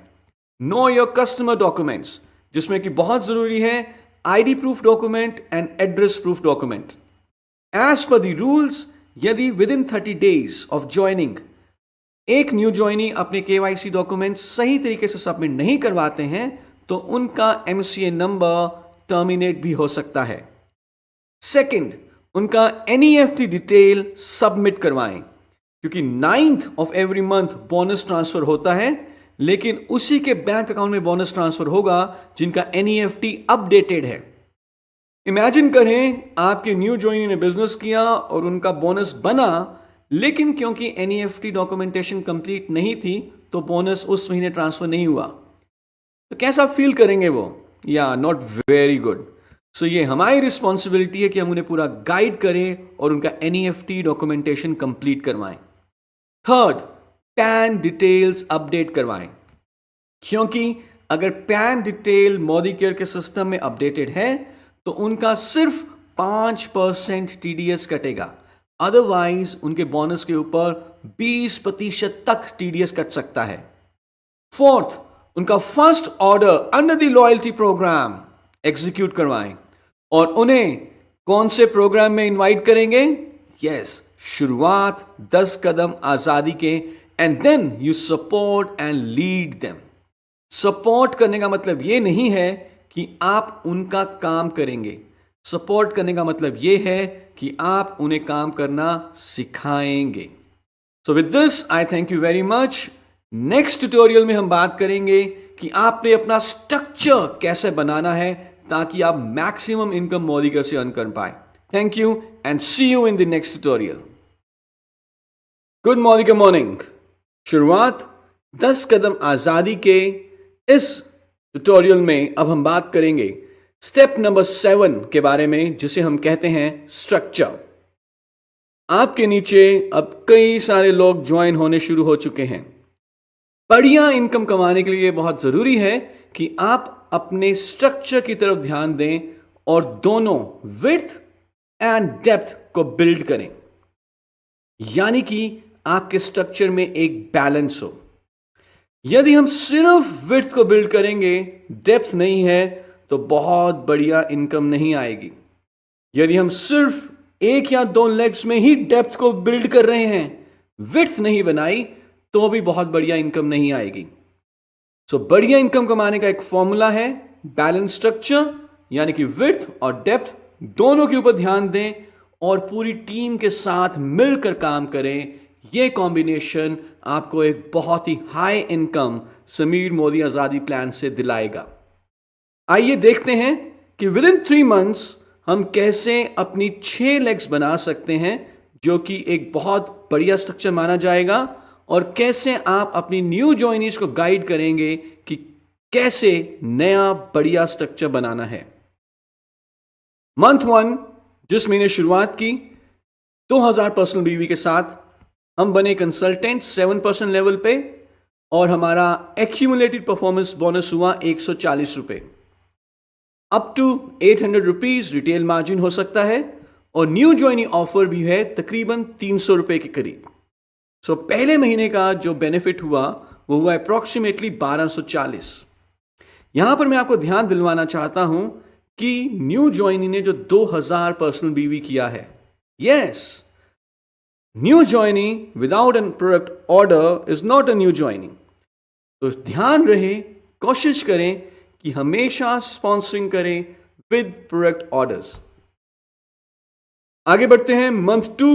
नो योर कस्टमर डॉक्यूमेंट्स, जिसमें कि बहुत जरूरी है ID proof document and address proof document. As per the rules, यदि within 30 days of joining एक न्यू ज्वाइनी अपने KYC डॉक्यूमेंट सही तरीके से सबमिट नहीं करवाते हैं तो उनका MCA नंबर टर्मिनेट भी हो सकता है। सेकंड, उनका NEFT डिटेल सबमिट करवाएं, क्योंकि 9th of every month bonus transfer होता है, लेकिन उसी के बैंक अकाउंट में बोनस ट्रांसफर होगा जिनका NEFT अपडेटेड है। इमेजिन करें आपके न्यू ज्वाइनी ने बिजनेस किया और उनका बोनस बना, लेकिन क्योंकि NEFT डॉक्यूमेंटेशन कंप्लीट नहीं थी तो बोनस उस महीने ट्रांसफर नहीं हुआ, तो कैसा फील करेंगे वो? या नॉट वेरी गुड। सो ये हमारी रिस्पॉन्सिबिलिटी है कि हम उन्हें पूरा गाइड करें और उनका NEFT डॉक्यूमेंटेशन कंप्लीट करवाएं। थर्ड, पैन डिटेल्स अपडेट करवाएं, क्योंकि अगर पैन डिटेल मोदी केयर के सिस्टम में अपडेटेड है तो उनका सिर्फ 5% TDS कटेगा, अदरवाइज उनके बोनस के ऊपर 20% तक TDS कट सकता है। फोर्थ, उनका first order under the loyalty program execute करवाएं और उन्हें कौन से प्रोग्राम में इनवाइट करेंगे? यस, शुरुआत 10 कदम आजादी के, and then you support and lead them. Support करने का मतलब यह नहीं है कि आप उनका काम करेंगे, सपोर्ट करने का मतलब यह है कि आप उन्हें काम करना सिखाएंगे। So with this I thank you very much. Next tutorial में हम बात करेंगे कि आपने अपना स्ट्रक्चर कैसे बनाना है ताकि आप मैक्सिमम इनकम मोदी केयर से अर्न कर पाए। Thank you and see you in the next tutorial. Good morning, good morning. शुरुआत 10 कदम आजादी के इस ट्यूटोरियल में अब हम बात करेंगे स्टेप नंबर 7 के बारे में, जिसे हम कहते हैं स्ट्रक्चर। आपके नीचे अब कई सारे लोग ज्वाइन होने शुरू हो चुके हैं। बढ़िया इनकम कमाने के लिए बहुत जरूरी है कि आप अपने स्ट्रक्चर की तरफ ध्यान दें और दोनों विड्थ एंड डेप्थ को बिल्ड करें, यानी कि आपके स्ट्रक्चर में एक बैलेंस हो। यदि हम सिर्फ विड्थ को बिल्ड करेंगे, डेप्थ नहीं है, तो बहुत बढ़िया इनकम नहीं आएगी। यदि हम सिर्फ 1 या 2 लेग्स में ही डेप्थ को बिल्ड कर रहे हैं, विड्थ नहीं बनाई, तो भी बहुत बढ़िया इनकम नहीं आएगी। सो बढ़िया इनकम कमाने का एक फॉर्मूला है बैलेंस स्ट्रक्चर, यानी कि विड्थ और डेप्थ दोनों के ऊपर ध्यान दें और पूरी टीम के साथ मिलकर काम करें। यह कॉम्बिनेशन आपको एक बहुत ही high income Sameer Modi Azadi plan से दिलाएगा। आइए देखते हैं कि विद इन 3 मंथ्स हम कैसे अपनी 6 लेग्स बना सकते हैं, जो कि एक बहुत बढ़िया स्ट्रक्चर माना जाएगा, और कैसे आप अपनी न्यू ज्वाइनीज को गाइड करेंगे कि कैसे नया बढ़िया स्ट्रक्चर बनाना है। मंथ 1, जिस महीने शुरुआत की 2000 पर्सनल बीवी के साथ, हम बने कंसल्टेंट 7% लेवल पे और हमारा एक्यूमुलेटेड परफॉर्मेंस बोनस हुआ 140 रुपए। Up to 800 rupees retail margin हो सकता है और न्यू ज्वाइनी ऑफर भी है तकरीबन 300 रुपए के करीब। सो पहले महीने का जो बेनिफिट हुआ वो हुआ अप्रॉक्सीमेटली 1240। यहां पर मैं आपको ध्यान दिलवाना चाहता हूं कि न्यू ज्वाइनी ने जो 2000 पर्सनल बीवी किया है, yes, new joinee without an product order is not a new joinee. तो ध्यान रहे, कोशिश करें कि हमेशा स्पॉन्सरिंग करें विद प्रोडक्ट ऑर्डर्स। आगे बढ़ते हैं। मंथ 2,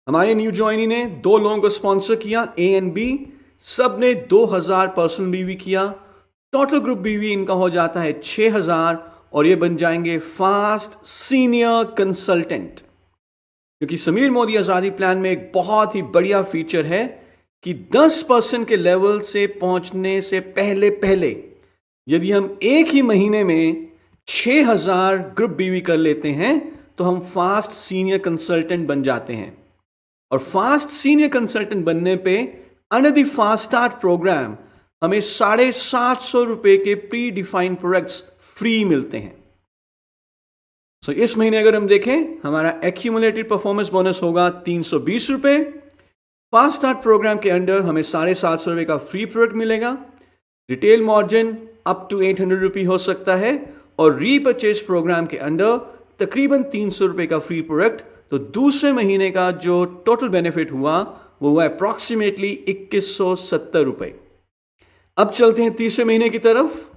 हमारे न्यू ज्वाइनी ने 2 लोगों को स्पॉन्सर किया, A एंड B, सब ने 2000 पर्सनल बीवी किया। टोटल ग्रुप बीवी इनका हो जाता है 6000 और ये बन जाएंगे फास्ट सीनियर कंसल्टेंट। क्योंकि समीर मोदी आजादी प्लान में एक बहुत ही बढ़िया फीचर है कि 10% के लेवल से पहुंचने से पहले पहले यदि हम एक ही महीने में 6000 ग्रुप बीवी कर लेते हैं तो हम फास्ट सीनियर कंसल्टेंट बन जाते हैं। और फास्ट सीनियर कंसल्टेंट बनने पे under the fast start programme हमें 750 रुपए के प्री डिफाइंड प्रोडक्ट्स फ्री मिलते हैं। सो इस महीने अगर हम देखें, हमारा एक्यूमुलेटेड परफॉर्मेंस बोनस होगा 320 रुपए। फास्ट स्टार्ट प्रोग्राम के अंडर हमें 750 रुपए का फ्री प्रोडक्ट मिलेगा। रिटेल मार्जिन अप टू 800 रुपये हो सकता है और रीपर्चेज प्रोग्राम के अंडर तकरीबन 300 रुपए का फ्री प्रोडक्ट। तो दूसरे महीने का जो टोटल बेनिफिट हुआ वो हुआ अप्रॉक्सीमेटली 2170 रुपए। अब चलते हैं तीसरे महीने की तरफ।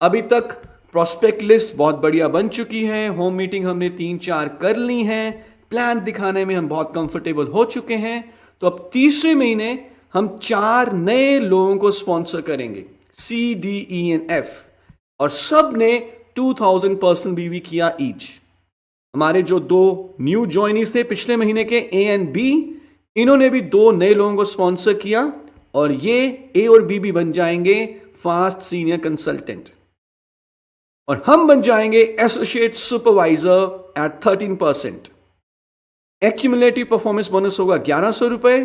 अभी तक प्रोस्पेक्ट लिस्ट बहुत बढ़िया बन चुकी है, होम मीटिंग हमने 3-4 कर ली हैं, प्लान दिखाने में हम बहुत कंफर्टेबल हो चुके हैं। तो अब तीसरे महीने हम 4 नए लोगों को स्पॉन्सर करेंगे, CDENF, और सब ने 2000 पर्सन बीवी किया ईच। हमारे जो 2 न्यू ज्वाइनीज थे पिछले महीने के, A एंड B, इन्होंने भी 2 नए लोगों को स्पॉन्सर किया और ये A और B भी बन जाएंगे फास्ट सीनियर कंसल्टेंट और हम बन जाएंगे associate supervisor at 13%। Accumulative performance bonus होगा 1100 रुपए,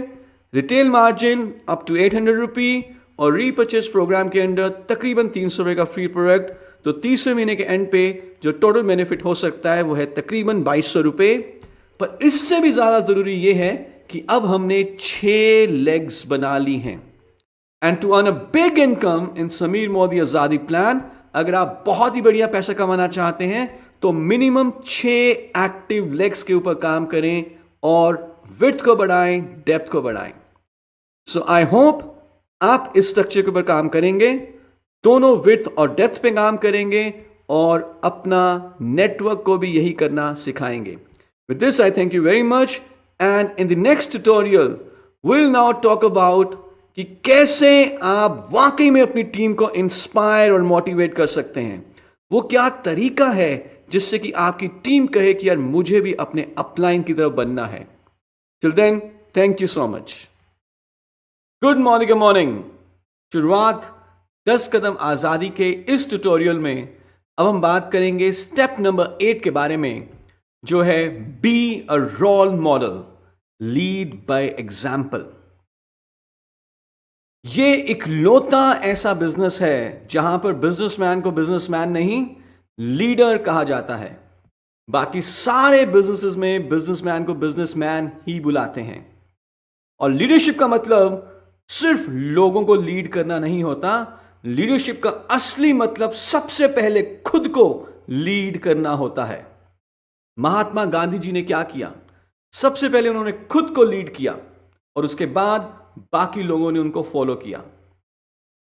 रिटेल मार्जिन अप टू 800 रुपये और रीपर्चेज प्रोग्राम के अंडर तकरीबन 300 रुपए का फ्री प्रोडक्ट। तो तीसरे महीने के एंड पे जो टोटल बेनिफिट हो सकता है वो है तकरीबन 2200 रुपए। पर इससे भी ज्यादा जरूरी ये है कि अब हमने 6 लेग्स बना ली हैं। And to earn a big income in Sameer Modi Azadi plan, अगर आप बहुत ही बढ़िया पैसा कमाना चाहते हैं तो मिनिमम 6 एक्टिव लेग्स के ऊपर काम करें और विड्थ को बढ़ाएं, डेप्थ को बढ़ाएं। सो आई होप आप इस स्ट्रक्चर के ऊपर काम करेंगे, दोनों विड्थ और डेप्थ पे काम करेंगे और अपना नेटवर्क को भी यही करना सिखाएंगे। With this I thank you very much and in the next tutorial will now talk about कि कैसे आप वाकई में अपनी टीम को इंस्पायर और मोटिवेट कर सकते हैं। वो क्या तरीका है जिससे कि आपकी टीम कहे कि यार मुझे भी अपने अपलाइन की तरफ बनना है। Till then, thank you so much. Good morning. शुरुआत 10 कदम आजादी के इस ट्यूटोरियल में अब हम बात करेंगे स्टेप नंबर 8 के बारे में, जो है be a role model, lead by example. ये इकलौता ऐसा बिजनेस है जहां पर बिजनेसमैन को बिजनेसमैन नहीं, लीडर कहा जाता है। बाकी सारे बिजनेसेस में बिजनेसमैन को बिजनेसमैन ही बुलाते हैं। और लीडरशिप का मतलब सिर्फ लोगों को लीड करना नहीं होता। लीडरशिप का असली मतलब सबसे पहले खुद को लीड करना होता है। महात्मा गांधी जी ने क्या किया? सबसे पहले उन्होंने खुद को लीड किया और उसके बाद बाकी लोगों ने उनको फॉलो किया।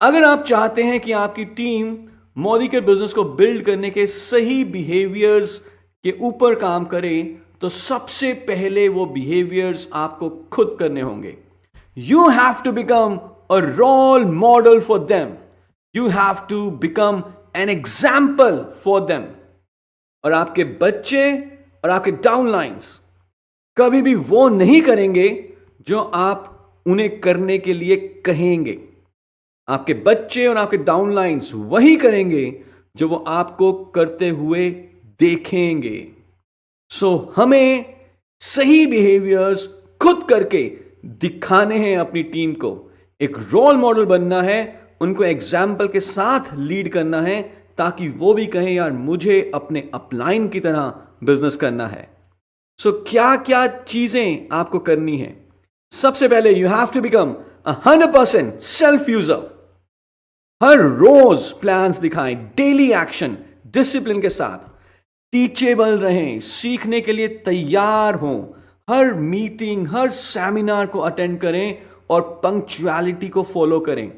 अगर आप चाहते हैं कि आपकी टीम मोदी के बिजनेस को बिल्ड करने के सही बिहेवियर्स के ऊपर काम करे, तो सबसे पहले वो बिहेवियर्स आपको खुद करने होंगे। You have to become a role model for them, you have to become an example for them. और आपके बच्चे और आपके डाउनलाइंस कभी भी वो नहीं करेंगे जो आप उन्हें करने के लिए कहेंगे। आपके बच्चे और आपके डाउनलाइंस वही करेंगे जो वो आपको करते हुए देखेंगे। सो हमें सही बिहेवियर्स खुद करके दिखाने हैं अपनी टीम को, एक रोल मॉडल बनना है, उनको एग्जाम्पल के साथ लीड करना है ताकि वो भी कहें यार मुझे अपने अपलाइन की तरह बिजनेस करना है। सो क्या क्या चीजें आपको करनी है? सबसे पहले you have to become 100% self user. हर रोज प्लान्स दिखाएं, डेली एक्शन डिसिप्लिन के साथ, टीचेबल रहें, सीखने के लिए तैयार हों, हर मीटिंग हर सेमिनार को अटेंड करें और पंक्चुअलिटी को फॉलो करें।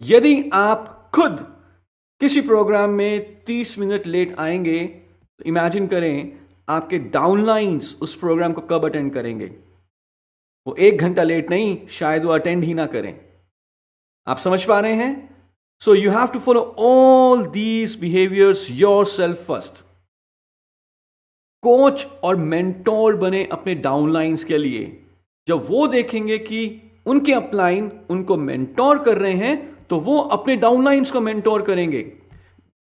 यदि आप खुद किसी प्रोग्राम में 30 मिनट लेट आएंगे तो इमेजिन करें आपके डाउनलाइंस उस प्रोग्राम को कब अटेंड करेंगे। वो 1 घंटा लेट नहीं, शायद वो अटेंड ही ना करें। आप समझ पा रहे हैं? So you have to follow all these behaviours yourself first. Coach और मेंटोर बने अपने डाउनलाइंस के लिए। जब वो देखेंगे कि उनके अपलाइन उनको मेंटोर कर रहे हैं तो वो अपने डाउनलाइंस को मेंटोर करेंगे।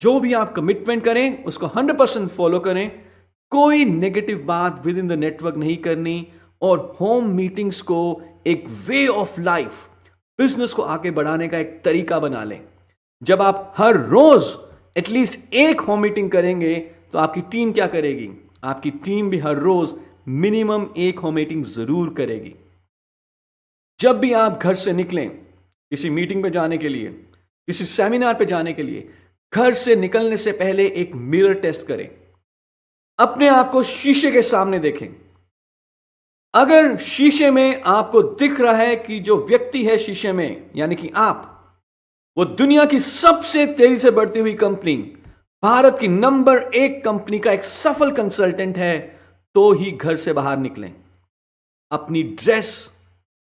जो भी आप कमिटमेंट करें उसको 100% फॉलो करें। कोई नेगेटिव बात विद इन द नेटवर्क नहीं करनी और होम मीटिंग्स को एक वे ऑफ लाइफ, बिजनेस को आगे बढ़ाने का एक तरीका बना लें। जब आप हर रोज एटलीस्ट एक होम मीटिंग करेंगे तो आपकी टीम क्या करेगी? आपकी टीम भी हर रोज मिनिमम एक होम मीटिंग जरूर करेगी। जब भी आप घर से निकलें किसी मीटिंग पे जाने के लिए, किसी सेमिनार पे जाने के लिए, घर से निकलने से पहले एक मिरर टेस्ट करें। अपने आप को शीशे के सामने देखें। अगर शीशे में आपको दिख रहा है कि जो व्यक्ति है शीशे में, यानी कि आप, वो दुनिया की सबसे तेजी से बढ़ती हुई कंपनी, भारत की नंबर 1 कंपनी का एक सफल कंसल्टेंट है, तो ही घर से बाहर निकलें। अपनी ड्रेस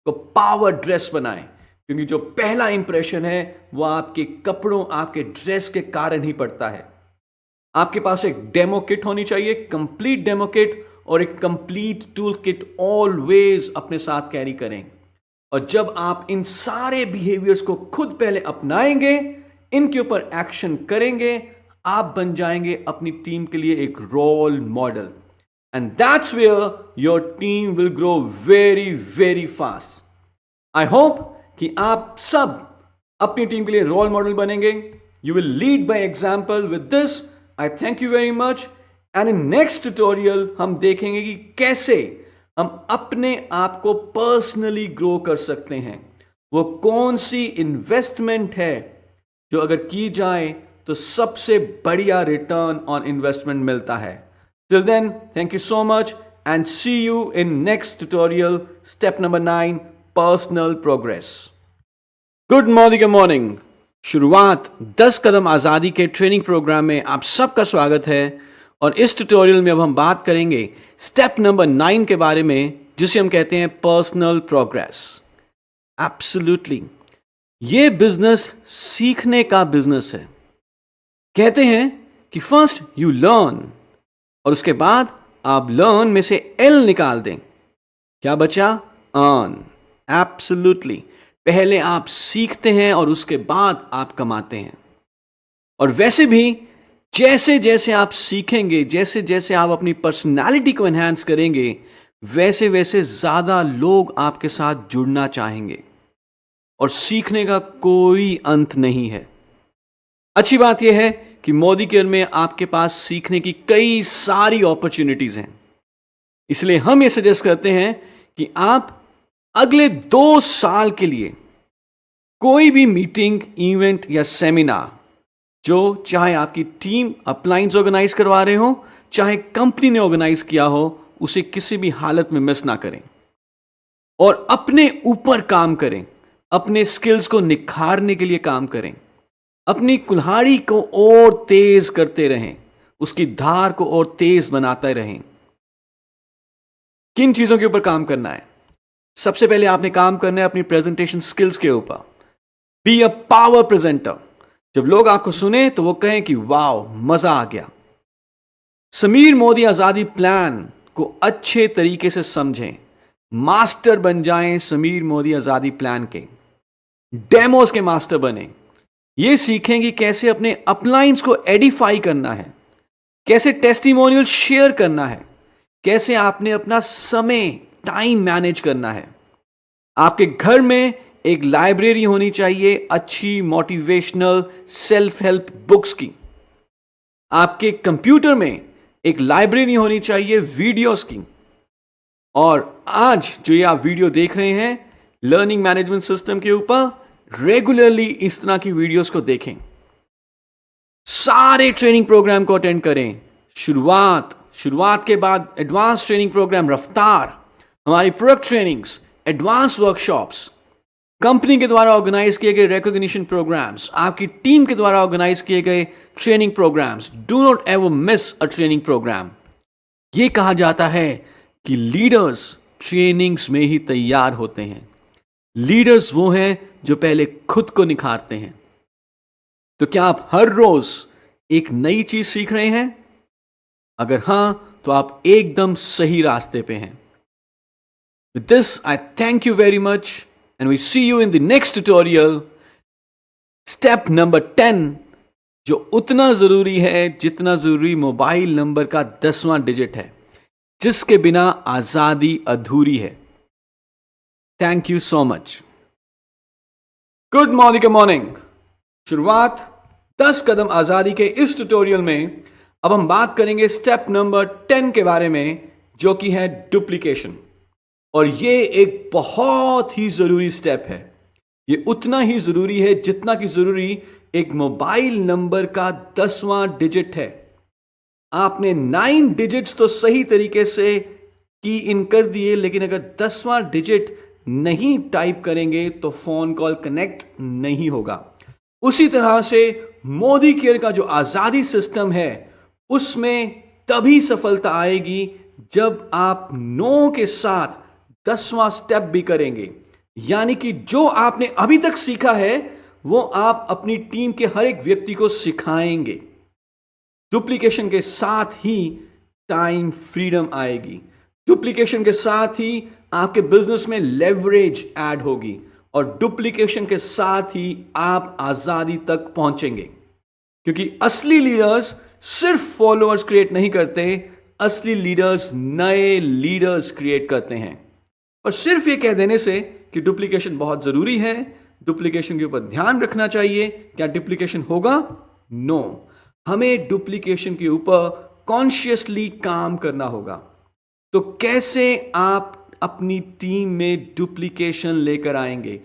को पावर ड्रेस बनाएं, क्योंकि जो पहला इंप्रेशन है वो आपके कपड़ों, आपके ड्रेस के कारण ही पड़ता है। आपके पास एक डेमो किट होनी चाहिए, कंप्लीट डेमो किट, और एक कंप्लीट टूल किट ऑलवेज अपने साथ कैरी करें। और जब आप इन सारे बिहेवियर्स को खुद पहले अपनाएंगे, इनके ऊपर एक्शन करेंगे, आप बन जाएंगे अपनी टीम के लिए एक role model. And that's where your team will grow very very fast. I hope कि आप सब अपनी टीम के लिए रोल मॉडल बनेंगे। You will lead by example. With this I thank you very much. And in next tutorial हम देखेंगे कि कैसे हम अपने आप को पर्सनली ग्रो कर सकते हैं। वो कौन सी इन्वेस्टमेंट है जो अगर की जाए तो सबसे बढ़िया रिटर्न ऑन इन्वेस्टमेंट मिलता है। Till then, thank you so much and see you in next tutorial, step number 9, personal progress. Good morning. शुरुआत 10 कदम आजादी के ट्रेनिंग प्रोग्राम में आप सबका स्वागत है। और इस ट्यूटोरियल में अब हम बात करेंगे स्टेप नंबर 9 के बारे में, जिसे हम कहते हैं पर्सनल प्रोग्रेस। एब्सोल्युटली, ये बिजनेस सीखने का बिजनेस है। कहते हैं कि फर्स्ट यू लर्न, और उसके बाद आप लर्न में से एल निकाल दें, क्या बचा? अर्न। एब्सोल्युटली, पहले आप सीखते हैं और उसके बाद आप कमाते हैं। और वैसे भी जैसे जैसे आप सीखेंगे, जैसे जैसे आप अपनी पर्सनालिटी को एनहांस करेंगे, वैसे वैसे ज्यादा लोग आपके साथ जुड़ना चाहेंगे। और सीखने का कोई अंत नहीं है। अच्छी बात यह है कि मोदी केयर में आपके पास सीखने की कई सारी अपॉर्चुनिटीज हैं। इसलिए हम ये सजेस्ट करते हैं कि आप अगले 2 साल के लिए कोई भी मीटिंग, इवेंट या सेमिनार, जो चाहे आपकी टीम अपलाइंस ऑर्गेनाइज करवा रहे हो, चाहे कंपनी ने ऑर्गेनाइज किया हो, उसे किसी भी हालत में मिस ना करें और अपने ऊपर काम करें। अपने स्किल्स को निखारने के लिए काम करें। अपनी कुल्हाड़ी को और तेज करते रहें, उसकी धार को और तेज बनाते रहें। किन चीजों के ऊपर काम करना है? सबसे पहले आपने काम करना है अपनी प्रेजेंटेशन स्किल्स के ऊपर। Be a power presenter. जब लोग आपको सुने तो वो कहें कि वाओ, मजा आ गया। समीर मोदी आजादी प्लान को अच्छे तरीके से समझें, मास्टर बन जाएं समीर मोदी आजादी प्लान के। डेमोस के मास्टर बने। ये सीखें कि कैसे अपने अपलाइंस को एडिफाई करना है, कैसे टेस्टिमोनियल शेयर करना है, कैसे आपने अपना समय, टाइम मैनेज करना है। आपके घर में एक लाइब्रेरी होनी चाहिए अच्छी मोटिवेशनल सेल्फ हेल्प बुक्स की। आपके कंप्यूटर में एक लाइब्रेरी होनी चाहिए वीडियोस की। और आज जो ये आप वीडियो देख रहे हैं लर्निंग मैनेजमेंट सिस्टम के ऊपर, रेगुलरली इस तरह की वीडियोस को देखें। सारे ट्रेनिंग प्रोग्राम को अटेंड करें। शुरुआत के बाद एडवांस ट्रेनिंग प्रोग्राम, रफ्तार, हमारी product trainings, advance workshops, company के द्वारा ऑर्गेनाइज किए गए रिकॉग्निशन प्रोग्राम्स, आपकी टीम के द्वारा ऑर्गेनाइज किए गए training programmes. Do not ever miss a training programme. यह कहा जाता है कि लीडर्स ट्रेनिंग्स में ही तैयार होते हैं। लीडर्स वो हैं जो पहले खुद को निखारते हैं। तो क्या आप हर रोज एक नई चीज सीख रहे हैं? अगर हां, तो आप एकदम सही रास्ते पे हैं। With this, I thank you very much and we see you in the next tutorial. Step number 10, जो उतना जरूरी है जितना जरूरी मोबाइल नंबर का 10वां डिजिट है, जिसके बिना आजादी अधूरी है। Thank you so much. Good morning morning. शुरुआत 10 कदम आजादी के इस ट्यूटोरियल में अब हम बात करेंगे स्टेप नंबर 10 के बारे में, जो कि है डुप्लीकेशन। और ये एक बहुत ही जरूरी स्टेप है। ये उतना ही जरूरी है जितना कि जरूरी एक मोबाइल नंबर का 10वां डिजिट है। आपने 9 डिजिट्स तो सही तरीके से की इन कर दिए, लेकिन अगर 10वां डिजिट नहीं टाइप करेंगे तो फोन कॉल कनेक्ट नहीं होगा। उसी तरह से मोदी केयर का जो आजादी सिस्टम है, उसमें तभी सफलता आएगी जब आप नो के साथ 10वां स्टेप भी करेंगे। यानी कि जो आपने अभी तक सीखा है वो आप अपनी टीम के हर एक व्यक्ति को सिखाएंगे। डुप्लीकेशन के साथ ही टाइम फ्रीडम आएगी। डुप्लीकेशन के साथ ही आपके बिजनेस में लेवरेज ऐड होगी और डुप्लीकेशन के साथ ही आप आजादी तक पहुंचेंगे। क्योंकि असली लीडर्स सिर्फ फॉलोअर्स क्रिएट नहीं करते, असली लीडर्स नए लीडर्स क्रिएट करते हैं। और सिर्फ ये कह देने से कि डुप्लीकेशन बहुत जरूरी है, डुप्लीकेशन के ऊपर ध्यान रखना चाहिए, क्या डुप्लीकेशन होगा? नो। हमें डुप्लीकेशन के ऊपर कॉन्शियसली काम करना होगा। तो कैसे आप अपनी टीम में डुप्लीकेशन लेकर आएंगे,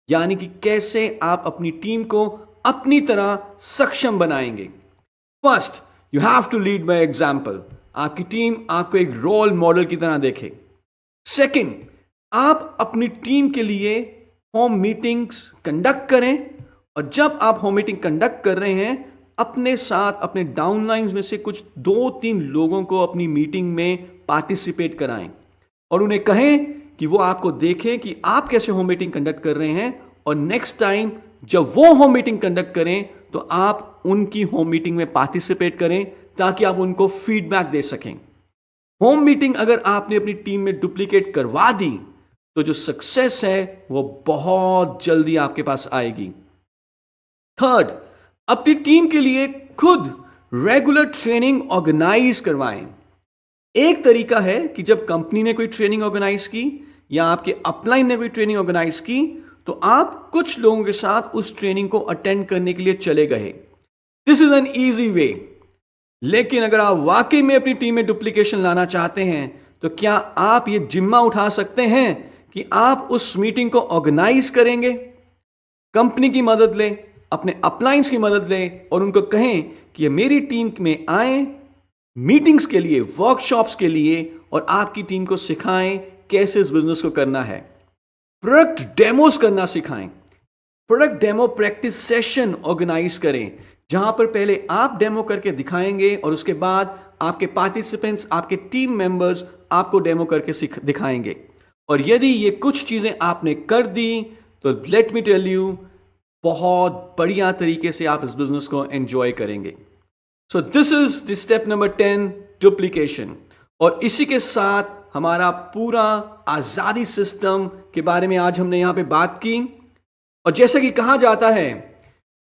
यानी कि कैसे आप अपनी टीम को अपनी तरह सक्षम बनाएंगे? First, you have to lead by example. आपकी टीम आपको एक रोल मॉडल की तरह देखे। सेकंड, आप अपनी टीम के लिए होम मीटिंग्स कंडक्ट करें, और जब आप होम मीटिंग कंडक्ट कर रहे हैं, अपने साथ अपने डाउनलाइंस में से कुछ 2-3 लोगों को अपनी मीटिंग में पार्टिसिपेट कराएं और उन्हें कहें कि वो आपको देखें कि आप कैसे होम मीटिंग कंडक्ट कर रहे हैं, और नेक्स्ट टाइम जब वो होम मीटिंग कंडक्ट करें तो आप उनकी होम मीटिंग में पार्टिसिपेट करें ताकि आप उनको फीडबैक दे सकें। होम मीटिंग अगर आपने अपनी टीम में डुप्लीकेट करवा दी तो जो सक्सेस है वो बहुत जल्दी आपके पास आएगी। थर्ड, अपनी टीम के लिए खुद रेगुलर ट्रेनिंग ऑर्गेनाइज करवाएं। एक तरीका है कि जब कंपनी ने कोई ट्रेनिंग ऑर्गेनाइज की या आपके अपलाइन ने कोई ट्रेनिंग ऑर्गेनाइज की, तो आप कुछ लोगों के साथ उस ट्रेनिंग को अटेंड करने के लिए चले गए। This is an easy way. लेकिन अगर आप वाकई में अपनी टीम में डुप्लीकेशन लाना चाहते हैं तो क्या आप ये जिम्मा उठा सकते हैं कि आप उस मीटिंग को ऑर्गेनाइज करेंगे? कंपनी की मदद लें, अपने अपलाइंस की मदद लें और उनको कहें कि ये मेरी टीम में आए मीटिंग्स के लिए, वर्कशॉप्स के लिए, और आपकी टीम को सिखाएं कैसे इस बिजनेस को करना है। प्रोडक्ट डेमोस करना सिखाएं। Product demo practice session organise करें, जहां पर पहले आप डेमो करके दिखाएंगे और उसके बाद आपके पार्टिसिपेंट्स, आपके टीम मेंबर्स आपको डेमो करके दिखाएंगे। और यदि ये कुछ चीजें आपने कर दी तो लेट मी टेल यू, बहुत बढ़िया तरीके से आप इस बिजनेस को एंजॉय करेंगे। So this is the step number 10, duplication. और इसी के साथ हमारा पूरा आजादी सिस्टम के बारे में आज हमने यहां पे बात की। और जैसे कि कहा जाता है,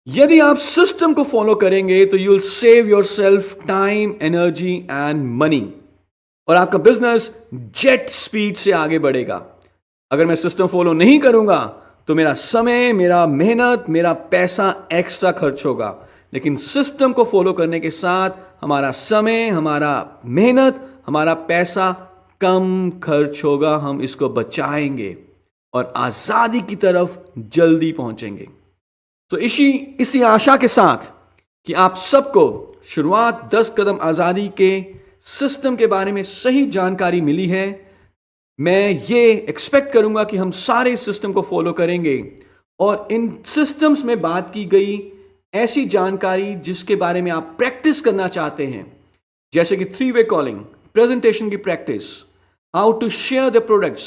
यदि आप सिस्टम को फॉलो करेंगे तो you will save your self time, energy and money, और आपका बिजनेस जेट स्पीड से आगे बढ़ेगा। अगर मैं सिस्टम फॉलो नहीं करूंगा तो मेरा समय, मेरा मेहनत, मेरा पैसा एक्स्ट्रा खर्च होगा। लेकिन सिस्टम को फॉलो करने के साथ हमारा समय, हमारा मेहनत, हमारा पैसा कम खर्च होगा। हम इसको बचाएंगे और आजादी की तरफ जल्दी पहुंचेंगे। तो इसी आशा के साथ कि आप सबको शुरुआत 10 कदम आजादी के सिस्टम के बारे में सही जानकारी मिली है, मैं ये एक्सपेक्ट करूंगा कि हम सारे इस सिस्टम को फॉलो करेंगे और इन सिस्टम्स में बात की गई ऐसी जानकारी जिसके बारे में आप प्रैक्टिस करना चाहते हैं, जैसे कि 3 वे कॉलिंग, प्रेजेंटेशन की practice, how to share the products.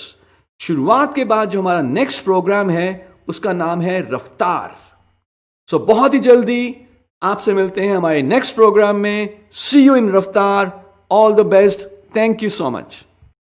शुरुआत के बाद जो हमारा नेक्स्ट प्रोग्राम है उसका नाम है रफ्तार। सो बहुत ही जल्दी आपसे मिलते हैं हमारे नेक्स्ट प्रोग्राम में। सी यू इन रफ्तार। All the best. Thank you so much.